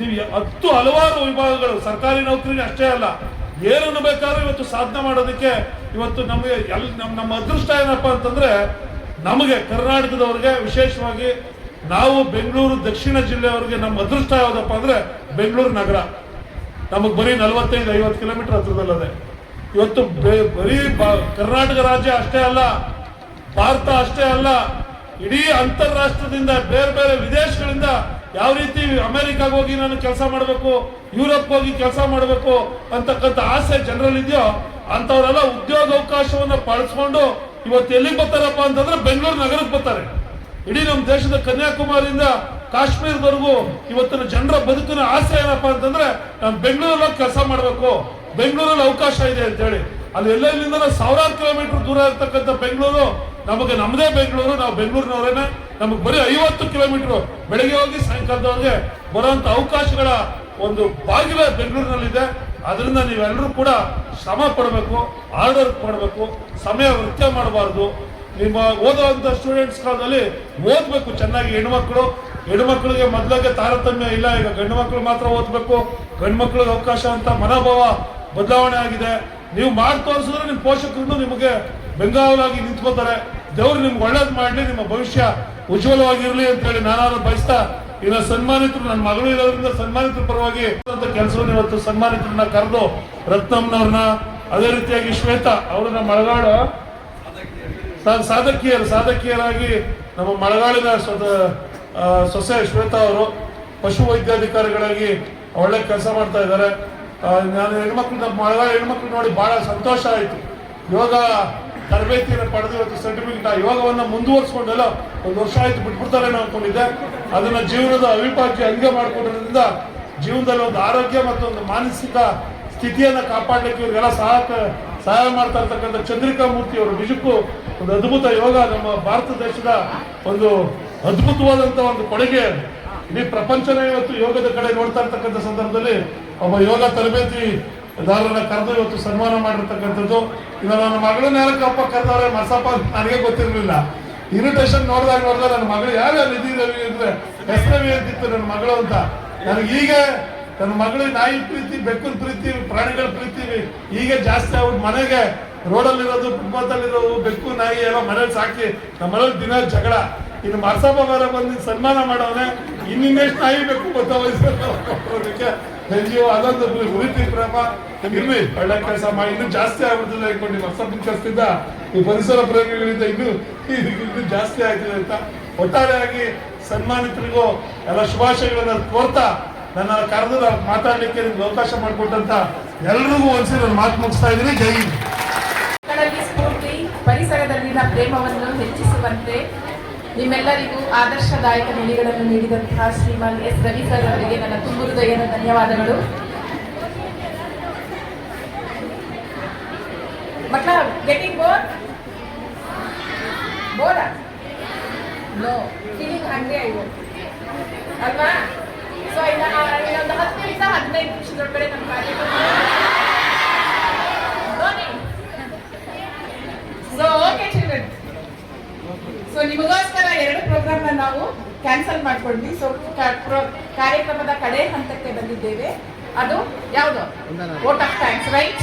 ನೀವು ಹಲವಾರು ವಿಭಾಗಗಳು, ಸರ್ಕಾರಿ ನೌಕರಿಗೆ ಅಷ್ಟೇ ಅಲ್ಲ, ಏನನ್ನು ಬೇಕಾದ್ರೂ ಇವತ್ತು ಸಾಧನೆ ಮಾಡೋದಕ್ಕೆ ಇವತ್ತು ನಮಗೆ ನಮ್ಮ ಅದೃಷ್ಟ ಏನಪ್ಪ ಅಂತಂದ್ರೆ, ನಮಗೆ ಕರ್ನಾಟಕದವ್ರಿಗೆ ವಿಶೇಷವಾಗಿ ನಾವು ಬೆಂಗಳೂರು ದಕ್ಷಿಣ ಜಿಲ್ಲೆಯವರಿಗೆ ನಮ್ಮ ಅದೃಷ್ಟ ಯಾವುದಪ್ಪ ಅಂದ್ರೆ ಬೆಂಗಳೂರು ನಗರ. ನಮಗೆ ಬರೀ 45-50 ಕಿಲೋಮೀಟರ್ ಹತ್ರದಲ್ಲದೆ. ಇವತ್ತು ಬರೀ ಕರ್ನಾಟಕ ರಾಜ್ಯ ಅಷ್ಟೇ ಅಲ್ಲ, ಭಾರತ ಅಷ್ಟೇ ಅಲ್ಲ, ಇಡೀ ಅಂತಾರಾಷ್ಟ್ರದಿಂದ ಬೇರೆ ಬೇರೆ ವಿದೇಶಗಳಿಂದ ಯಾವ ರೀತಿ ಅಮೆರಿಕಾಗ ಹೋಗಿ ನಾನು ಕೆಲಸ ಮಾಡಬೇಕು, ಯುರೋಪ್ ಹೋಗಿ ಕೆಲಸ ಮಾಡಬೇಕು ಅಂತಕ್ಕಂಥ ಆಸೆ ಜನರಲ್ಲಿದೆಯೋ ಅಂತವರೆಲ್ಲ ಉದ್ಯೋಗ ಅವಕಾಶವನ್ನ ಬಳಸ್ಕೊಂಡು ಇವತ್ತು ಎಲ್ಲಿಗೆ ಬರ್ತಾರಪ್ಪ ಅಂತಂದ್ರೆ ಬೆಂಗಳೂರು ನಗರಕ್ಕೆ ಬರ್ತಾರೆ. ಇಡೀ ನಮ್ಮ ದೇಶದ ಕನ್ಯಾಕುಮಾರಿಯಿಂದ ಕಾಶ್ಮೀರದವರೆಗೂ ಇವತ್ತಿನ ಜನರ ಬದುಕಿನ ಆಸೆ ಏನಪ್ಪಾ ಅಂತಂದ್ರೆ, ನಾನು ಬೆಂಗಳೂರಲ್ಲಿ ಕೆಲಸ ಮಾಡಬೇಕು, ಬೆಂಗಳೂರಲ್ಲಿ ಅವಕಾಶ ಇದೆ ಅಂತ ಹೇಳಿ. ಅಲ್ಲಿ ಎಲ್ಲೆಲ್ಲಿಂದ ಸಾವಿರಾರು ಕಿಲೋಮೀಟರ್ ದೂರ ಇರ್ತಕ್ಕಂಥ ಬೆಂಗಳೂರು ನಮಗೆ ನಮ್ಮದೇ ಬೆಂಗಳೂರು. ನಾವು ಬೆಂಗಳೂರಿನವರೇನೆ. ನಮಗೆ ಬರೀ 50 ಕಿಲೋಮೀಟರ್ ಬೆಳಗ್ಗೆ ಹೋಗಿ ಸಾಯಂಕಾಲದವರೆಗೆ ಬರುವಂತ ಅವಕಾಶಗಳ ಒಂದು ಬಾಗಿಲ ಬೆಂಗಳೂರಿನಲ್ಲಿದೆ. ಅದರಿಂದ ನೀವೆಲ್ಲರೂ ಕೂಡ ಶ್ರಮ ಪಡಬೇಕು, ಆರ್ಡರ್ ಮಾಡಬೇಕು, ಸಮಯ ವೃತ್ಯ ಮಾಡಬಾರ್ದು. ನಿಮ್ಮ ಓದುವಂತ ಸ್ಟೂಡೆಂಟ್ಸ್ ಕಾಲದಲ್ಲಿ ಓದ್ಬೇಕು ಚೆನ್ನಾಗಿ. ಹೆಣ್ಮಕ್ಳಿಗೆ ಮೊದಲಿಗೆ ತಾರತಮ್ಯ ಇಲ್ಲ. ಈಗ ಗಂಡು ಮಕ್ಕಳು ಮಾತ್ರ ಓದ್ಬೇಕು, ಗಂಡು ಮಕ್ಕಳಿಗೆ ಅವಕಾಶ ಅಂತ ಮನೋಭಾವ ಬದಲಾವಣೆ ಆಗಿದೆ. ನೀವು ಮಾಡಿ ತೋರಿಸಿದ್ರೆ ನಿಮ್ಮ ಪೋಷಕರು ನಿಮಗೆ ಬೆಂಗಾವಲಾಗಿ ನಿಂತ್ಕೋತಾರೆ. ದೇವರು ನಿಮ್ಗೆ ಒಳ್ಳೇದು ಮಾಡಲಿ, ನಿಮ್ಮ ಭವಿಷ್ಯ ಉಜ್ವಲವಾಗಿರ್ಲಿ ಅಂತ ಹೇಳಿ ನಾನು ಬಯಸ್ತಾ, ಇನ್ನು ಸನ್ಮಾನಿತರು, ನನ್ನ ಮಗಳು ಇರೋದ್ರಿಂದ ಸನ್ಮಾನಿತರ ಪರವಾಗಿ ಕೆಲಸವನ್ನು ಇವತ್ತು ಸನ್ಮಾನಿತರನ್ನ ಕರೆದು ರತ್ನಮ್ಮನವ್ರನ್ನ, ಅದೇ ರೀತಿಯಾಗಿ ಶ್ವೇತಾ ಅವ್ರನ್ನ ಮಳಗಾಡು ಸಾಧಕಿಯರಾಗಿ ನಮ್ಮ ಮಳಗಾಡಿನ ಸೊಸೆ ಶ್ವೇತಾ ಅವರು ಪಶು ವೈದ್ಯಾಧಿಕಾರಿಗಳಾಗಿ ಒಳ್ಳೆ ಕೆಲಸ ಮಾಡ್ತಾ ಇದ್ದಾರೆ. ನಾನು ಹೆಣ್ಮಕ್ಳು, ನಮ್ಮ ಮಳಗಾಡಿ ಹೆಣ್ಮಕ್ಳು ನೋಡಿ ಬಹಳ ಸಂತೋಷ ಆಯಿತು. ಯೋಗ ತರಬೇತಿಯನ್ನು ಪಡೆದು ಇವತ್ತು ಸರ್ಟಿಫಿಕೇಟ್, ಆ ಯೋಗವನ್ನು ಮುಂದುವರಿಸ್ಕೊಂಡೆಲ್ಲ 1 ವರ್ಷ ಆಯ್ತು ಬಿಟ್ಬಿಡ್ತಾರೆ ಅನ್ಕೊಂಡಿದ್ದೆ. ಅದನ್ನ ಜೀವನದ ಅವಿಭಾಜ್ಯ ಅಂಗ ಮಾಡ್ಕೊಂಡಿರೋದ್ರಿಂದ ಜೀವನದಲ್ಲಿ ಒಂದು ಆರೋಗ್ಯ ಮತ್ತು ಒಂದು ಮಾನಸಿಕ ಸ್ಥಿತಿಯನ್ನ ಕಾಪಾಡಲಿಕ್ಕೆ ಇವರಿಗೆಲ್ಲ ಸಹಾಯ ಮಾಡ್ತಾ ಇರ್ತಕ್ಕಂಥ ಚಂದ್ರಿಕಾ ಮೂರ್ತಿ ಅವರು ನಿಜಕ್ಕೂ ಒಂದು ಅದ್ಭುತ ಯೋಗ. ನಮ್ಮ ಭಾರತ ದೇಶದ ಒಂದು ಅದ್ಭುತವಾದಂತ ಒಂದು ಕೊಡುಗೆ. ಇಡೀ ಪ್ರಪಂಚನೇ ಇವತ್ತು ಯೋಗದ ಕಡೆ ನೋಡ್ತಾ ಇರ್ತಕ್ಕಂಥ ಸಂದರ್ಭದಲ್ಲಿ ಒಬ್ಬ ಯೋಗ ತರಬೇತಿದಾರರನ್ನ ಕರೆದು ಇವತ್ತು ಸನ್ಮಾನ ಮಾಡಿರ್ತಕ್ಕಂಥದ್ದು. ಇನ್ನು ನನ್ನ ಮಗಳನ್ನ ಯಾರಕ್ಕಪ್ಪ ಕರೆದವ್ರೆ ಮಸಪ್ಪ ನನಗೆ ಗೊತ್ತಿರಲಿಲ್ಲ. ಇನ್ವಿಟೇಷನ್ ನೋಡಿದಾಗ ನನ್ನ ಮಗಳು ಯಾರು ನಿಧಿ ರವಿ ಅಂದ್ರೆ ಹೆಸರವಿ ಅಂತಿತ್ತು ನನ್ನ ಮಗಳು ಅಂತ. ನನಗೀಗ ನನ್ನ ಮಗಳಿಗೆ ನಾಯಿ ಪ್ರೀತಿ, ಬೆಕ್ಕನ ಪ್ರೀತಿ, ಪ್ರಾಣಿಗಳ ಪ್ರೀತಿ ಈಗ ಜಾಸ್ತಿ ಆಗ್ಬಿಟ್ಟು ಮನೆಗೆ ರೋಡಲ್ಲಿರೋದು, ಫುಟ್ಪಾತಲ್ಲಿರೋದು ಬೆಕ್ಕು ನಾಯಿ ಎಲ್ಲ ಮನೇಲಿ ಸಾಕಿ ನಮ್ಮ ಮನೇಲಿ ದಿನ ಜಗಳ. ಇನ್ನು ಮರ್ಸಪ್ಪ ಬೇರೆ ಬಂದು ಸನ್ಮಾನ ಮಾಡೋನೆ, ಇನ್ನೆಷ್ಟು ನಾಯಿ ಬೇಕು ಗೊತ್ತ ವಯಸ್ಸಕ್ಕೆ NGO ಅದೊಂದು ಪ್ರೀತಿ ಪ್ರೇಮ ಇರ್ಲಿ, ಒಳ್ಳೆ ಕೆಲಸ ಮಾಡಿ ಇನ್ನೂ ಜಾಸ್ತಿ ಆಗ್ಬಿಡ್ತಿಲ್ಲ ಇಟ್ಕೊಂಡು ಮರ್ಸಪ್ಪನ ಕಷ್ಟದಿಂದ ಈ ಪರಿಸರ ಪ್ರೇಮಿಗಳಿಂದ ಇನ್ನೂ ಜಾಸ್ತಿ ಆಗ್ತಿದೆ ಅಂತ ಒಟ್ಟಾರೆಯಾಗಿ ಸನ್ಮಾನಿತರಿಗೂ ಎಲ್ಲ ಶುಭಾಶಯಗಳನ್ನ ಕೋರ್ತಾ ನನ್ನ ಕರೆದು ಮಾತಾಡ್ಲಿಕ್ಕೆ ನಿಮ್ಗೆ ಅವಕಾಶ ಮಾಡಿಕೊಟ್ಟಂತ ಎಲ್ರಿಗೂ ಒಂದ್ಸಿ ನಾನು ಮಾತು ಮುಗಿಸ್ತಾ ಇದ್ದೀನಿ. ಜೈ ಹಿಂದ್. ಸ್ಫೂರ್ತಿ, ಪರಿಸರದಲ್ಲಿನ ಪ್ರೇಮವನ್ನು ಹೆಚ್ಚಿಸುವಂತೆ ನಿಮ್ಮೆಲ್ಲರಿಗೂ ಆದರ್ಶದಾಯಕ ನುಡಿಗಳನ್ನು ನೀಡಿದಂತಹ ಶ್ರೀಮಾನ್ ಎಸ್ ರವಿ ಸರ್ ಅವರಿಗೆ ನನ್ನ ತುಂಬು ಹೃದಯದ ಧನ್ಯವಾದಗಳು. मतलब getting bored? Bored? No. Feeling hungry I go. ಅಲ್ವಾ? ಸೊ ಇನ್ನೊಂದು 10 ನಿಮಿಷ 15 ನಿಮಿಷದೊಳಗಡೆ ನಮ್ಮ ಕಾರ್ಯಕ್ರಮ ಸೊ ಓಕೆ ಚಿಲ್ಡ್ರನ್, ಸೊ ನಿಮಗೋಸ್ಕರ 2 ಪ್ರೋಗ್ರಾಮ್ ನಾವು ಕ್ಯಾನ್ಸಲ್ ಮಾಡ್ಕೊಂಡ್ವಿ. ಸೊ ಕಾರ್ಯಕ್ರಮದ ಕಡೆ ಹಂತಕ್ಕೆ ಬಂದಿದ್ದೇವೆ. ಅದು ಯಾವುದು? Vote of thanks, right?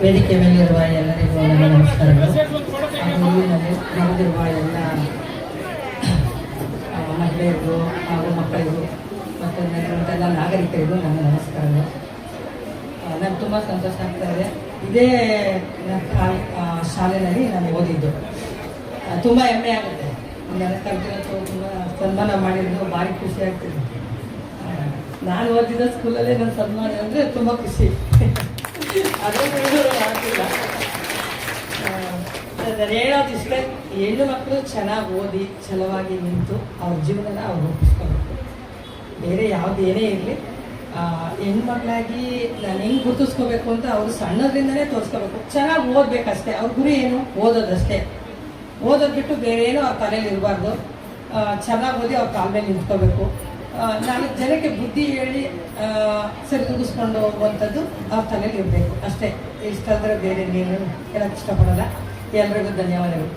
ವೇದಿಕೆ ಮೇಲಿರುವ ಎಲ್ಲರಿಗೂ ನನ್ನ ನಮಸ್ಕಾರಗಳು. ಹಾಗೂ ಊರಿನಲ್ಲಿ ನಡೆದಿರುವ ಎಲ್ಲ ಮಹಿಳೆಯರಿಗೂ ಹಾಗೂ ಮಕ್ಕಳಿಗೂ ಮತ್ತು ನನ್ನಂತೆಲ್ಲ ನಾಗರಿಕರಿಗೂ ನನ್ನ ನಮಸ್ಕಾರಗಳು. ನನಗೆ ತುಂಬ ಸಂತೋಷ ಆಗ್ತಾ ಇದೆ. ಇದೇ ಶಾಲೆಯಲ್ಲಿ ನಾನು ಓದಿದ್ದು. ತುಂಬ ಹೆಮ್ಮೆ ಆಗುತ್ತೆ. ನನ್ನ ಕಲ್ತಿರೋದು ತುಂಬ ಸನ್ಮಾನ ಮಾಡಿದ್ದು ಭಾರಿ ಖುಷಿ ಆಗ್ತಿದೆ. ನಾನು ಓದಿದ ಸ್ಕೂಲಲ್ಲೇ ನನ್ನ ಸನ್ಮಾನ ಅಂದರೆ ತುಂಬ ಖುಷಿ. ಅದನ್ನು ಆಗ್ತಿಲ್ಲ. ನಾನು ಹೇಳೋದು ಇಷ್ಟೇ, ಹೆಣ್ಣು ಮಕ್ಕಳು ಚೆನ್ನಾಗಿ ಓದಿ ಛಲವಾಗಿ ನಿಂತು ಅವ್ರ ಜೀವನನ ಅವ್ರು ರೂಪಿಸ್ಕೋಬೇಕು. ಬೇರೆ ಯಾವ್ದು ಏನೇ ಇರಲಿ, ಹೆಣ್ಮಕ್ಳಾಗಿ ನಾನು ಹೆಂಗೆ ಗುರುತಿಸ್ಕೋಬೇಕು ಅಂತ ಅವರು ಸಣ್ಣದ್ರಿಂದನೇ ತೋರಿಸ್ಕೋಬೇಕು. ಚೆನ್ನಾಗಿ ಓದಬೇಕಷ್ಟೇ. ಅವ್ರ ಗುರಿ ಏನು? ಓದೋದಷ್ಟೇ. ಓದೋದು ಬಿಟ್ಟು ಬೇರೆ ಏನೋ ಅವ್ರ ತಲೆಯಲ್ಲಿ ಇರಬಾರ್ದು. ಚೆನ್ನಾಗಿ ಓದಿ ಅವ್ರ ಕಾಲ ಮೇಲೆ ನಿಂತ್ಕೋಬೇಕು. 4 ಜನಕ್ಕೆ ಬುದ್ಧಿ ಹೇಳಿ ಸರಿದೂಗಿಸ್ಕೊಂಡು ಹೋಗುವಂಥದ್ದು ಅವ್ರ ತಲೆಯಲ್ಲಿ ಇರಬೇಕು ಅಷ್ಟೇ. ಇಷ್ಟಾದರೆ ಬೇರೆ ನೀನು ಹೇಳಕ್ಕೆ ಇಷ್ಟಪಡೋಲ್ಲ. ಎಲ್ರಿಗೂ ಧನ್ಯವಾದಗಳು.